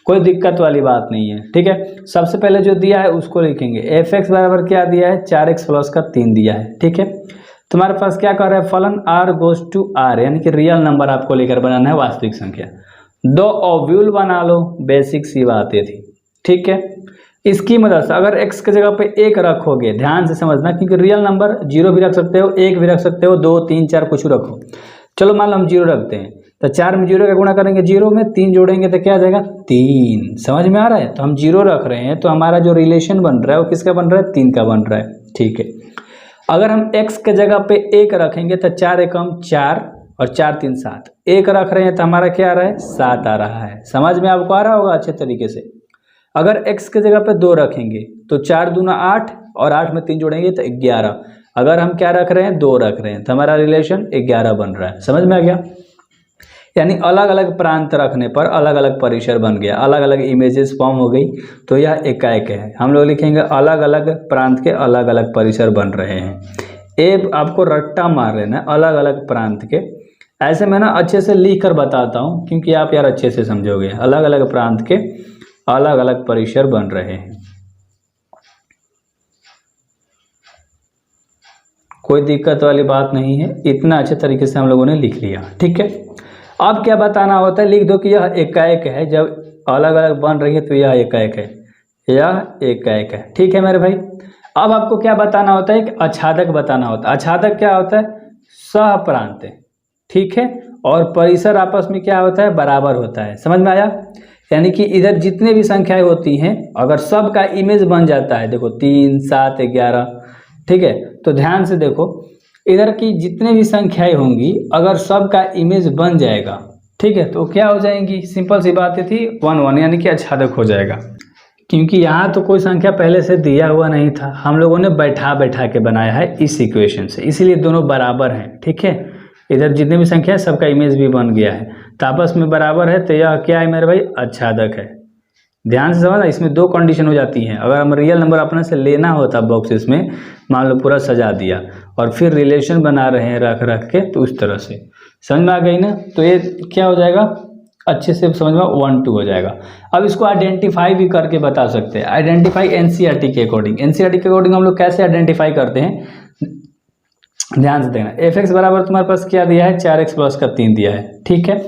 कोई दिक्कत वाली बात नहीं है, ठीक है। सबसे पहले जो दिया है उसको लिखेंगे। f(x) बराबर क्या दिया है, 4x+3 दिया है, ठीक है। तुम्हारे पास क्या कर रहा है, फलन r/r, यानी कि रियल नंबर आपको लेकर बनाना है, वास्तविक संख्या। 2 ओव्यूल बना लो, बेसिक सी बातें थी, ठीक है। इसकी मदद से अगर x की जगह पे 1 रखोगे, ध्यान से समझना, क्योंकि रियल नंबर 0 भी रख सकते हो, 1 भी रख सकते हो, 2, 3, 4 कुछ रखो। चलो मान लो हम 0 रखते हैं, तो 4 में 0 का गुणा करेंगे, 0 में 3 जोड़ेंगे तो क्या आ जाएगा, 3। समझ में आ रहा है, तो हम 0 रख रहे हैं, तो हमारा जो रिलेशन बन रहा है वो किसका बन रहा है, 3 का बन रहा है, ठीक है। अगर हम x के जगह पे 1 रखेंगे तो 4 एकम 4 और 4 3 7, 1 रख रहे हैं तो हमारा क्या आ रहा है, 7 आ रहा है। समझ में आपको आ रहा होगा अच्छे तरीके से। अगर x के जगह पे 2 रखेंगे तो 4 दूना 8 और 8 में 3 जोड़ेंगे तो 11। अगर हम क्या रख रहे हैं, 2 रख रहे हैं, तो हमारा रिलेशन 11 बन रहा है। समझ में आ गया, यानी अलग अलग प्रांत रखने पर अलग अलग परिसर बन गया, अलग अलग इमेजेस फॉर्म हो गई, तो यह एकाएक है। हम लोग लिखेंगे अलग अलग प्रांत के अलग अलग परिसर बन रहे हैं। ए आपको रट्टा मार लेना, अलग अलग प्रांत के ऐसे मैं ना अच्छे से लिख कर बताता हूँ क्योंकि आप यार अच्छे से समझोगे। अलग अलग प्रांत के अलग अलग परिसर बन रहे हैं, कोई दिक्कत वाली बात नहीं है, इतना अच्छे तरीके से हम लोगों ने लिख लिया। ठीक है, अब क्या बताना होता है, लिख दो कि यह एकाएक है। जब अलग अलग बन रही है तो यह एकाएक है, यह एकाएक है। ठीक है मेरे भाई, अब आपको क्या बताना होता है, एक आच्छादक बताना होता है। आच्छादक क्या होता है, सहप्रांत। ठीक है, और परिसर आपस में क्या होता है, बराबर होता है। समझ में आया, यानी कि इधर जितने भी संख्याएं होती हैं अगर सब का इमेज बन जाता है, देखो 3 7 11, ठीक है, तो ध्यान से देखो इधर की जितने भी संख्याएं होंगी अगर सब का इमेज बन जाएगा, ठीक है, तो क्या हो जाएंगी, सिंपल सी बात थी 1 1, यानी कि आच्छादक हो जाएगा। क्योंकि यहाँ तो कोई संख्या पहले से दिया हुआ नहीं था, हम लोगों ने बैठा बैठा के बनाया है इस इक्वेशन से, इसीलिए दोनों बराबर हैं। ठीक है, इधर जितने भी संख्या है सबका इमेज भी बन गया है तो आपस में बराबर है, तो यह क्या है मेरे भाई, आच्छादक है। ध्यान से समझना, इसमें दो कंडीशन हो जाती हैं। अगर हम रियल नंबर अपने से लेना होता बॉक्सेस में, मान लो पूरा सजा दिया और फिर रिलेशन बना रहे हैं रख रख के, तो उस तरह से समझ में आ गई ना, तो ये क्या हो जाएगा, अच्छे से समझ में 1 2 हो जाएगा। अब इसको आइडेंटिफाई भी करके बता सकते हैं। आइडेंटिफाई एनसीईआरटी के अकॉर्डिंग, एनसीईआरटी के अकॉर्डिंग हम लोग कैसे आइडेंटिफाई करते हैं, ध्यान से देखना। एफ एक्स बराबर तुम्हारे पास क्या दिया है, 4x प्लस का 3 दिया है। ठीक है,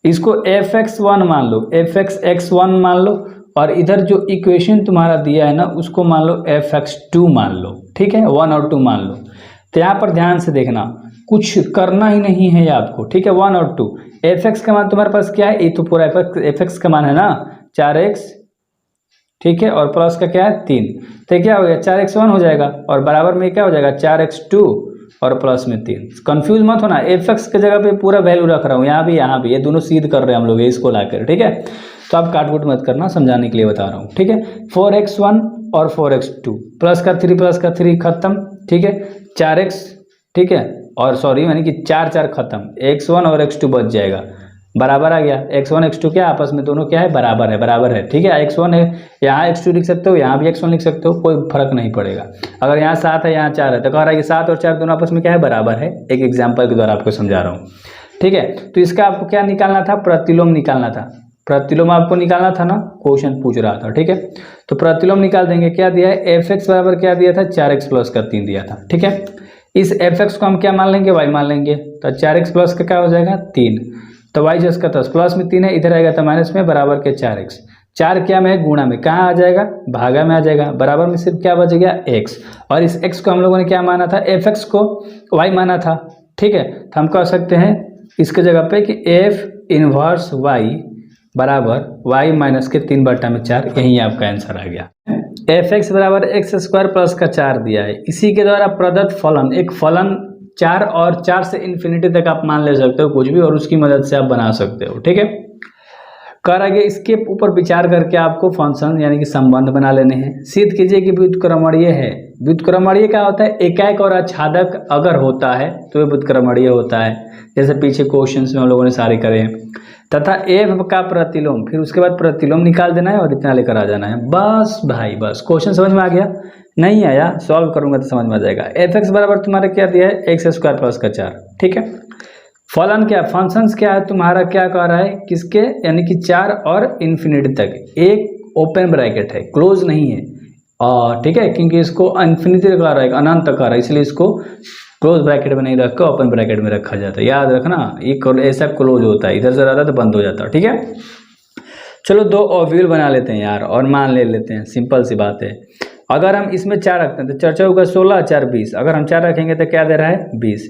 इसको एफ एक्स 1 मान लो, एफ एक्स एक्स 1 मान लो, और इधर जो इक्वेशन तुम्हारा दिया है ना उसको मान लो एफ एक्स 2 मान लो। ठीक है, 1 और 2 मान लो। तो यहाँ पर ध्यान से देखना, कुछ करना ही नहीं है आपको। ठीक है, 1 और 2, एफ एक्स का मान तुम्हारे पास क्या है, ये तो पूरा एफ एक्स का मान है ना 4x, ठीक है, और प्लस का क्या है 3, तो क्या हो गया 4x1 हो जाएगा, और बराबर में क्या हो जाएगा 4x2 और प्लस में 3। कंफ्यूज मत होना, एफ एक्स की जगह पे पूरा वैल्यू रख रहा हूँ, यहाँ भी ये दोनों सीध कर रहे हैं हम लोग इसको लाकर। ठीक है, तो आप काटकुट मत करना, समझाने के लिए बता रहा हूँ। ठीक है, 4x1 और 4x2 प्लस का 3 खत्म। ठीक है, 4x, ठीक है, और सॉरी यानी कि 4 4 खत्म, x1 और x2 बच जाएगा, बराबर आ गया। x1 x2 क्या आपस में दोनों क्या है, बराबर है। ठीक है, x1 है, यहाँ x2 लिख सकते हो, यहाँ भी x1 लिख सकते हो, कोई फर्क नहीं पड़ेगा। अगर यहाँ 7 है यहाँ 4 है तो कह रहा है कि 7 और 4 दोनों आपस में क्या है, बराबर है। एक एग्जाम्पल के द्वारा आपको समझा रहा हूँ। ठीक है, तो इसका आपको क्या निकालना था, प्रतिलोम निकालना था। प्रतिलोम आपको निकालना था ना, क्वेश्चन पूछ रहा था। ठीक है, तो प्रतिलोम निकाल देंगे। क्या दिया है, एफ एक्स बराबर क्या दिया था, 4x प्लस का 3 दिया था। ठीक है, इस एफ एक्स को हम क्या मान लेंगे, y मान लेंगे, तो 4x प्लस का क्या हो जाएगा 3, तो y जस का 10 प्लस में 3 है, इधर आएगा तो माइनस में, बराबर के 4x, 4 क्या में गुणा में, कहाँ आ जाएगा, भागा में आ जाएगा, बराबर में सिर्फ क्या बच गया x, और इस x को हम लोगों ने क्या माना था, एफ एक्स को y माना था। ठीक है, तो हम कह सकते हैं इसके जगह पे कि एफ इनवर्स y बराबर y माइनस के 3/4, यही आपका आंसर आ गया। एफ एक्स बराबर एक्स स्क्वायर प्लस का 4 दिया है, इसी के द्वारा प्रदत्त फलन, एक फलन 4 और 4 से इन्फिनिटी तक आप मान ले सकते हो कुछ भी, और उसकी मदद से आप बना सकते हो। ठीक है, कर आगे इसके ऊपर विचार करके आपको फंक्शन यानी कि संबंध बना लेने हैं। सिद्ध कीजिए कि व्युत्क्रमणीय है। व्युत्क्रमणीय क्या होता है, एकाएक और आच्छादक अगर होता है तो ये व्युत्क्रमणीय होता है, जैसे पीछे क्वेश्चंस में हम लोगों ने सारे करे हैं। तथा एफ का प्रतिलोम, फिर उसके बाद प्रतिलोम निकाल देना है और इतना लेकर आ जाना है। बस भाई बस, क्वेश्चन समझ में आ गया, नहीं आया सॉल्व करूंगा तो समझ में आ जाएगा। एफ एक्स बराबर तुम्हारा क्या दिया है, एक्स स्क्वायर प्लस का 4। ठीक है, फलन क्या, फंक्शंस क्या है तुम्हारा, क्या कह रहा है, किसके, यानी कि 4 और इन्फिनिटी तक, एक ओपन ब्रैकेट है, क्लोज नहीं है। और ठीक है, क्योंकि इसको इन्फिनिटी कह रहा है, अनंत कह रहा है, इसलिए इसको क्लोज ब्रैकेट में नहीं रखकर ओपन ब्रैकेट में रखा जाता है। याद रखना, ये ऐसा क्लोज होता है, इधर से रहता है तो बंद हो जाता है। ठीक है, चलो 2 ओव्यूल बना लेते हैं यार, और मान ले लेते हैं, सिंपल सी बात है। अगर हम इसमें 4 रखते हैं तो 4 चौका 16, 4 20, अगर हम 4 रखेंगे तो क्या दे रहा है 20।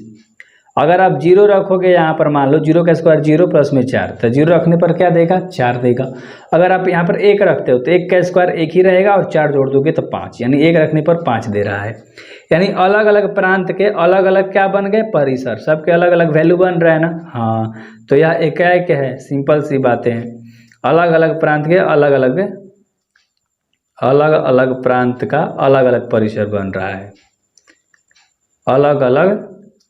अगर आप 0 रखोगे यहाँ पर, मान लो 0 का स्क्वायर 0 प्लस में 4, तो 0 रखने पर क्या देगा, 4 देगा। अगर आप यहाँ पर 1 रखते हो तो 1 का स्क्वायर 1 ही रहेगा, और 4 जोड़ दोगे तो 5, यानी 1 रखने पर 5 दे रहा है। यानी अलग अलग प्रांत के अलग अलग क्या बन गए, परिसर, सबके अलग अलग वैल्यू बन रहा है ना। हाँ, तो यह एकाएक है, सिंपल सी बातें हैं। अलग अलग प्रांत के अलग अलग प्रांत का अलग अलग परिसर बन रहा है, अलग अलग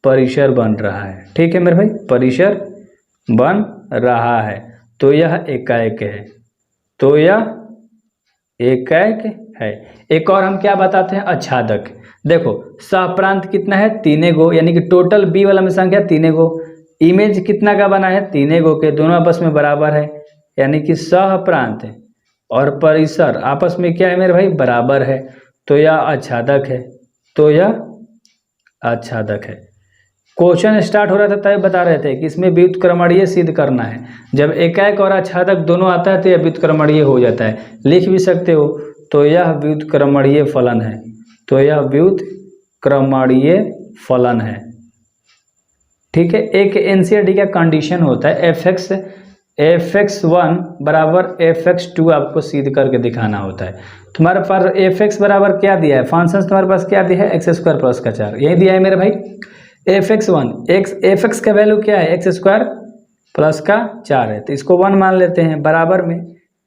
परिसर बन रहा है। ठीक है मेरे भाई, परिसर बन रहा है, तो यह एकाएक है, तो यह एकाएक है। एक और हम क्या बताते हैं, आच्छादक। देखो सहप्रांत कितना है, 3 गो, यानी कि टोटल बी वाला में संख्या 3 गो, इमेज कितना का बना है, 3 गो के, दोनों आपस में बराबर है, यानी कि सह प्रांत और परिसर आपस में क्या है मेरे भाई, बराबर है, तो यह आच्छादक है, तो यह आच्छादक है। क्वेश्चन स्टार्ट हो रहा था तब बता रहे थे कि इसमें व्युत्क्रमणीय सिद्ध करना है। जब एकाएक और आच्छादक दोनों आता है तो यह व्युत्क्रमणीय हो जाता है। लिख भी सकते हो, तो यह व्युत्क्रमणीय फलन है, तो यह व्युत्क्रमणीय फलन है। ठीक है, एक एनसीईआरटी का कंडीशन होता है fx1 बराबर fx2 आपको सिद्ध करके दिखाना होता है। तुम्हारे पास fx बराबर क्या दिया है, फंक्शन तुम्हारे पास क्या दिया है, x² प्लस का 4, यही दिया है मेरे भाई। fx1 fx का वैल्यू क्या है, x² प्लस का 4 है, तो इसको 1 मान लेते हैं, बराबर में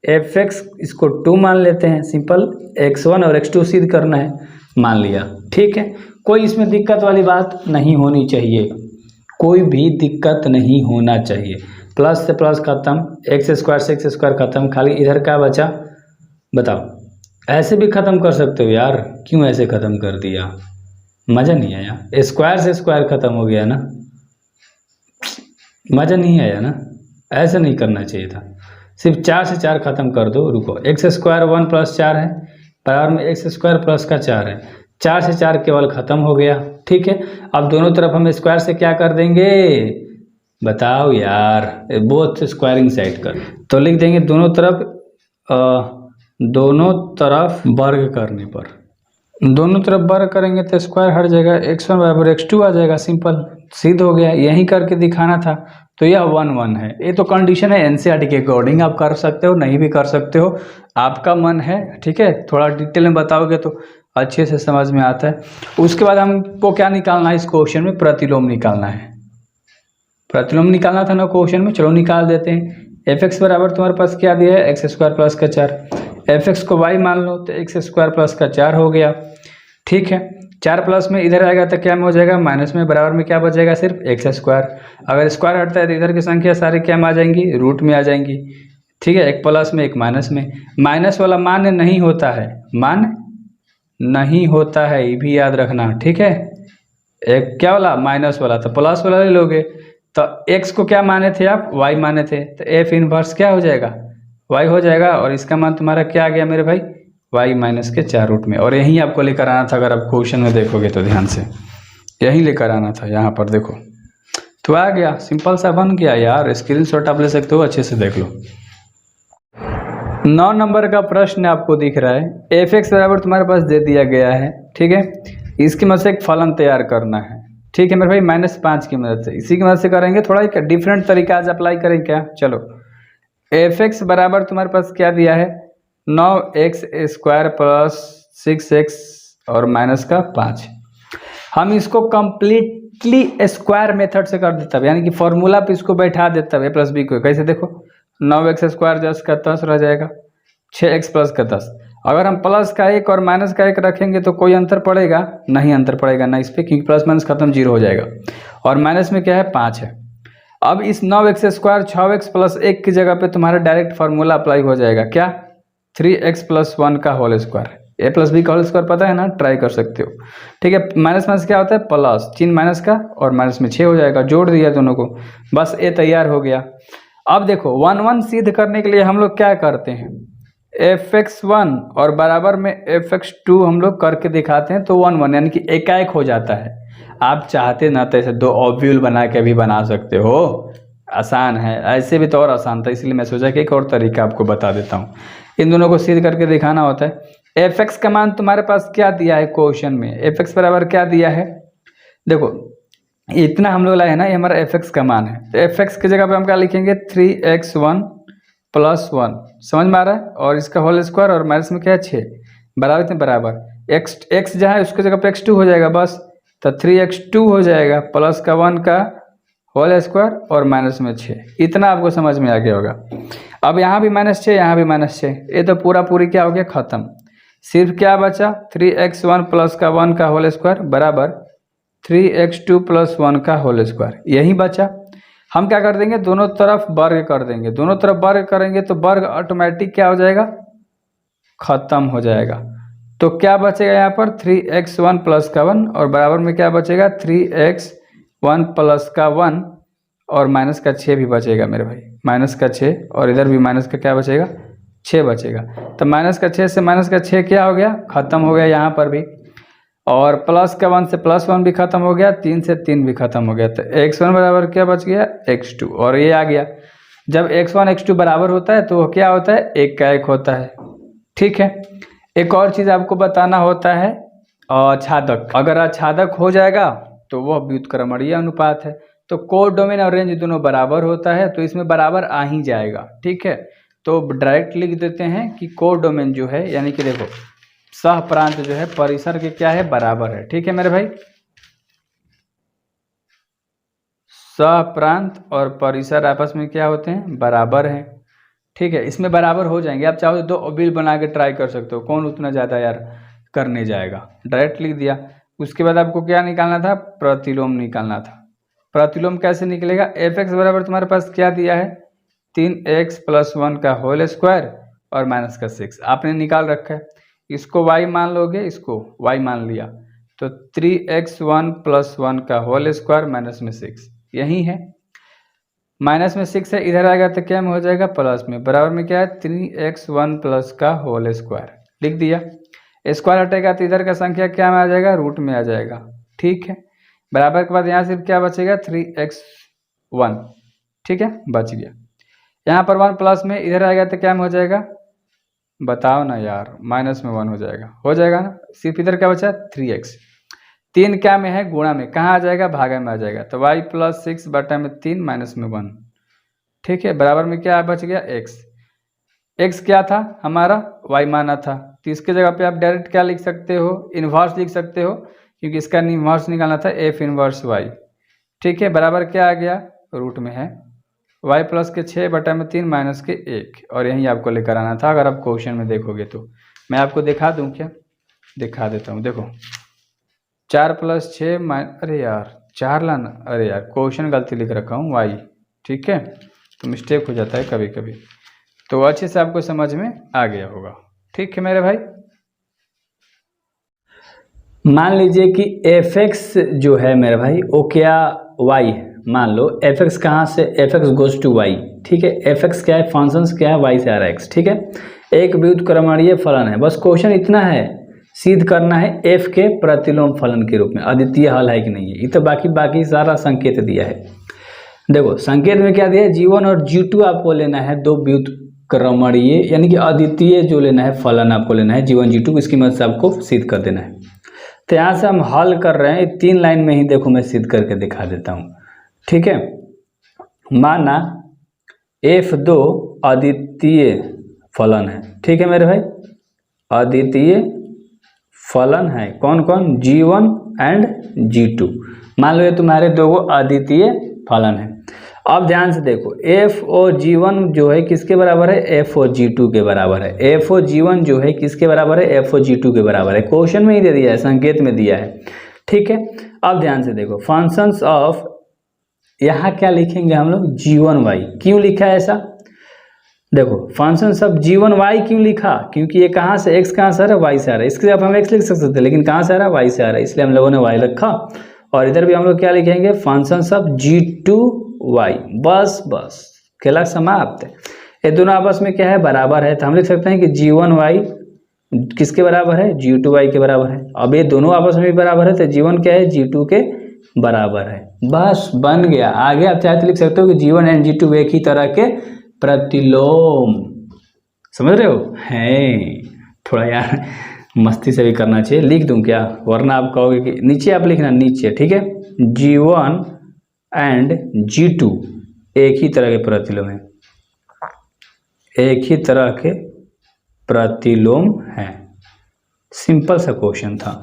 fx इसको 2 मान लेते हैं। सिंपल x1 और x2 सिद्ध करना है, मान लिया। ठीक है, कोई इसमें दिक्कत वाली बात नहीं होनी चाहिए, कोई भी दिक्कत नहीं होना चाहिए। प्लस से प्लस खत्म, x² से x² खत्म, खाली इधर क्या बचा बताओ। ऐसे भी खत्म कर सकते हो यार, क्यों ऐसे खत्म कर दिया, मज़ा नहीं आया। स्क्वायर से स्क्वायर खत्म हो गया ना, मज़ा नहीं आया ना, ऐसा नहीं करना चाहिए था। सिर्फ 4 से 4 खत्म कर दो। रुको, x² 1 प्लस 4 है, बराबर में x² प्लस का 4 है, 4 से 4 केवल खत्म हो गया। ठीक है, अब दोनों तरफ हम स्क्वायर से क्या कर देंगे बताओ यार, बोथ स्क्वायरिंग साइड कर, तो लिख देंगे दोनों तरफ वर्ग करने पर, दोनों तरफ वर्ग करेंगे तो स्क्वायर हट जाएगा, x1 बराबर x2 आ जाएगा, सिंपल सिद्ध हो गया। यही करके दिखाना था, तो यह 1 1 है। ये तो कंडीशन है एनसीईआरटी के अकॉर्डिंग, आप कर सकते हो, नहीं भी कर सकते हो, आपका मन है। ठीक है, थोड़ा डिटेल में बताओगे तो अच्छे से समझ में आता है। उसके बाद हमको क्या निकालना है, इस क्वेश्चन में प्रतिलोम निकालना है, प्रतिलोम निकालना था ना क्वेश्चन में, चलो निकाल देते हैं। fx बराबर तुम्हारे पास क्या दिया है, x² प्लस का 4, fx को y मान लो तो x² प्लस का 4 हो गया। ठीक है, 4 प्लस में इधर आएगा तो क्या में हो जाएगा, माइनस में, बराबर में क्या बचेगा, सिर्फ x²। अगर स्क्वायर हटता है तो इधर की संख्या सारी क्या में आ जाएंगी, रूट में आ जाएंगी। ठीक है, एक प्लस में एक माइनस में, माइनस वाला मान नहीं होता है, मान नहीं होता है, ये भी याद रखना। ठीक है, एक क्या वाला, माइनस वाला, तो प्लस वाला ले लोगे। तो x को क्या माने थे आप, y माने थे, तो f इनवर्स क्या हो जाएगा, y हो जाएगा, और इसका मान तुम्हारा क्या आ गया मेरे भाई, y माइनस के 4 रूट में। और यहीं आपको लेकर आना था, अगर आप क्वेश्चन में देखोगे तो ध्यान से यहीं लेकर आना था, यहाँ पर देखो तो आ गया, सिंपल सा बन गया यार। स्क्रीनशॉट आप ले सकते हो, अच्छे से देख लो। 9 नंबर का प्रश्न आपको दिख रहा है, fx बराबर तुम्हारे पास दे दिया गया है। ठीक है, इसकी मदद से एक फलन तैयार करना है। ठीक है मेरे भाई, -5 की मदद से, इसी की मदद से करेंगे, थोड़ा एक डिफरेंट तरीका आज अप्लाई करें क्या। चलो, fx बराबर तुम्हारे पास क्या दिया है, 9x² प्लस 6x और माइनस का 5। हम इसको कंप्लीटली स्क्वायर मेथड से कर देता है, यानी कि फॉर्मूला पे इसको बैठा देता है, a प्लस बी को। कैसे देखो, 9x² 10 का 10 रह जाएगा, 6x प्लस का 10। अगर हम प्लस का 1 और माइनस का 1 रखेंगे तो कोई अंतर पड़ेगा, नहीं अंतर पड़ेगा ना इस पर, क्योंकि प्लस माइनस खत्म, 0 हो जाएगा। और माइनस में क्या है, 5 है। अब इस 9x² 6x प्लस 1 की जगह पे तुम्हारा डायरेक्ट फार्मूला अप्लाई हो जाएगा, क्या, 3x प्लस 1 का whole square. a plus B का होल स्क्वायर पता है ना, ट्राई कर सकते हो। ठीक है, माइनस माइनस क्या होता है, प्लस, चिन्ह माइनस का, और माइनस में 6 हो जाएगा, जोड़ दिया दोनों को, बस a तैयार हो गया। अब देखो 1 1 सिद्ध करने के लिए हम लोग क्या करते हैं, fx1 और बराबर में fx2 हम लोग करके दिखाते हैं, तो 1 1 यानी कि एकाएक हो जाता है। आप चाहते ना तो ऐसे 2 ऑब्यूल बना के भी बना सकते हो, आसान है, ऐसे भी तो और आसान था, इसलिए मैं सोचा कि एक और तरीका आपको बता देता हूँ। इन दोनों को सिद्ध करके दिखाना होता है। fx का मान तुम्हारे पास क्या दिया है क्वेश्चन में, fx बराबर क्या दिया है, देखो इतना हम लोग लाए हैं ना, ये हमारा fx का मान है, तो fx की जगह पे हम क्या लिखेंगे, 3x1 प्लस 1, समझ में आ रहा है, और इसका होल स्क्वायर, और माइनस में क्या है, 6, बराबर थे बराबर, x जहाँ है उसकी जगह पे x2 हो जाएगा बस, तो 3x2 हो जाएगा, प्लस का 1 का होल स्क्वायर और माइनस में 6। इतना आपको समझ में आ गया होगा। अब यहाँ भी -6, यहाँ भी -6, ये तो पूरा पूरी क्या हो गया, खत्म। सिर्फ क्या बचा, 3x1 प्लस का 1 का होल स्क्वायर बराबर 3x2 प्लस 1 का होल स्क्वायर, यही बचा। हम क्या कर देंगे, दोनों तरफ वर्ग कर देंगे, दोनों तरफ वर्ग करेंगे तो वर्ग ऑटोमेटिक क्या हो जाएगा, खत्म हो जाएगा। तो क्या बचेगा यहाँ पर, 3x1 प्लस का 1, और बराबर में क्या बचेगा, 3x1 प्लस का 1 और माइनस का 6 भी बचेगा मेरे भाई, माइनस का 6, और इधर भी माइनस का क्या बचेगा, 6 बचेगा। तो माइनस का 6 से माइनस का 6 क्या हो गया, ख़त्म हो गया यहाँ पर भी। और प्लस का 1 से प्लस 1 भी खत्म हो गया, 3 से 3 भी खत्म हो गया। तो x1 बराबर क्या बच गया, x2, और ये आ गया। जब x1 x2 बराबर होता है तो वो क्या होता है, एक का एक होता है। ठीक है, एक और चीज़ आपको बताना होता है, छादक। अगर अछादक हो जाएगा तो वह व्युत्क्रमणीय अनुपात है। तो कोडोमेन और रेंज दोनों बराबर होता है, तो इसमें बराबर आ ही जाएगा। ठीक है, तो डायरेक्ट लिख देते हैं कि कोडोमेन जो है, यानी कि देखो सह प्रांत जो है परिसर के क्या है, बराबर है। ठीक है मेरे भाई, सह प्रांत और परिसर आपस में क्या होते हैं, बराबर हैं। ठीक है, इसमें बराबर हो जाएंगे। आप चाहो तो बिल बना के ट्राई कर सकते हो, कौन उतना ज़्यादा यार करने जाएगा। डायरेक्ट लिख दिया। उसके बाद आपको क्या निकालना था, प्रतिलोम निकालना था। प्रतिलोम कैसे निकलेगा, एफ एक्स बराबर तुम्हारे पास क्या दिया है, 3x + 1 का होल स्क्वायर और माइनस का 6 आपने निकाल रखा है। इसको y मान लोगे, इसको y मान लिया, तो 3x1 + 1 का होल स्क्वायर माइनस में 6, यही है। माइनस में 6 है, इधर आएगा तो क्या में हो जाएगा, प्लस में। बराबर में क्या है, 3x1 + का होल स्क्वायर लिख दिया। स्क्वायर हटेगा तो इधर का संख्या क्या में आ जाएगा, रूट में आ जाएगा। ठीक है, बराबर के बाद यहाँ सिर्फ क्या बचेगा, 3x1। ठीक है, बच गया। यहाँ पर 1 प्लस में इधर आएगा तो क्या में हो जाएगा, बताओ ना यार, माइनस में 1 हो जाएगा ना। सिर्फ इधर क्या बचा, 3x। 3 क्या में है, गुणा में, कहाँ आ जाएगा, भागा में आ जाएगा। तो y + 6 बटा में 3 माइनस में 1। ठीक है, बराबर में क्या बच गया, x क्या था हमारा, y माना था। तो इसके जगह पे आप डायरेक्ट क्या लिख सकते हो, इन्वर्स लिख सकते हो, क्योंकि इसका इन्वर्स निकालना था, f इन्वर्स y। ठीक है, बराबर क्या आ गया, रूट में है y + के 6 बटा में 3 माइनस के 1, और यहीं आपको लेकर आना था। अगर आप क्वेश्चन में देखोगे तो मैं आपको दिखा दूं क्या, दिखा देता हूँ। देखो 4 + 6 अरे यार 4 लाना, अरे यार क्वेश्चन गलती लिख रखा हूँ y। ठीक है, तो मिस्टेक हो जाता है कभी कभी, तो अच्छे से आपको समझ में आ गया होगा। ठीक है मेरे भाई, मान लीजिए कि f(x) जो है मेरे भाई वो क्या y है। मान लो f(x) कहाँ से, f(x) गोज टू y। ठीक है, f(x) क्या है, फंक्शंस क्या है, y से आ रहा है x। ठीक है, एक व्युत्क्रमणीय फलन है। बस क्वेश्चन इतना है, सिद्ध करना है f के प्रतिलोम फलन के रूप में अद्वितीय हल है कि नहीं है। ये तो बाकी सारा संकेत दिया है। देखो संकेत में क्या दिया है, g1 और g2 आपको लेना है, दो व्युत्क्रमणीय यानी कि अद्वितीय जो लेना है फलन आपको लेना है, g1 g2, इसकी मदद से आपको सिद्ध कर देना है। तो यहाँ से हम हल कर रहे हैं 3 लाइन में ही, देखो मैं सिद्ध करके दिखा देता हूँ। ठीक है, माना f2 अद्वितीय फलन है। ठीक है मेरे भाई, अद्वितीय फलन है, कौन कौन, g1 एंड g2। मान लो ये तुम्हारे दो अद्वितीय फलन है। अब ध्यान से देखो, f और g1 जो है किसके बराबर है, f और g2 के बराबर है। f और g1 जो है किसके बराबर है, f और g2 के बराबर है। क्वेश्चन में ही दे दिया है, संकेत में दिया है। ठीक है, अब ध्यान से देखो, फंक्शंस ऑफ, यहाँ क्या लिखेंगे हम लोग, g1y। क्यों लिखा है ऐसा, देखो फंक्शंस ऑफ g1y क्यों लिखा, क्योंकि ये कहाँ से, x कहाँ से आ रहा है, y से आ रहा है। इसके लिए हम x लिख सकते थे, लेकिन कहाँ से आ रहा है, y से आ रहा है, इसलिए हम लोगों ने y रखा। और इधर भी हम लोग क्या लिखेंगे, फंक्शंस ऑफ g2y। बस खेला समाप्त है। ये दोनों आपस में क्या है, बराबर है। तो हम लिख सकते हैं कि g1y किसके बराबर है, g2y के बराबर है। अब ये दोनों आपस में भी बराबर है, तो g1 क्या है, g2 के बराबर है। बस बन गया। आगे आप चाहे तो लिख सकते हो कि g1 एंड g2 एक ही तरह के प्रतिलोम। समझ रहे हो, है थोड़ा यार मस्ती से भी करना चाहिए। लिख दूं क्या, वरना आप कहोगे कि नीचे आप लिखना, नीचे। ठीक है, g1 एंड g2 एक ही तरह के प्रतिलोम है, एक ही तरह के प्रतिलोम हैं। सिंपल सा क्वेश्चन था।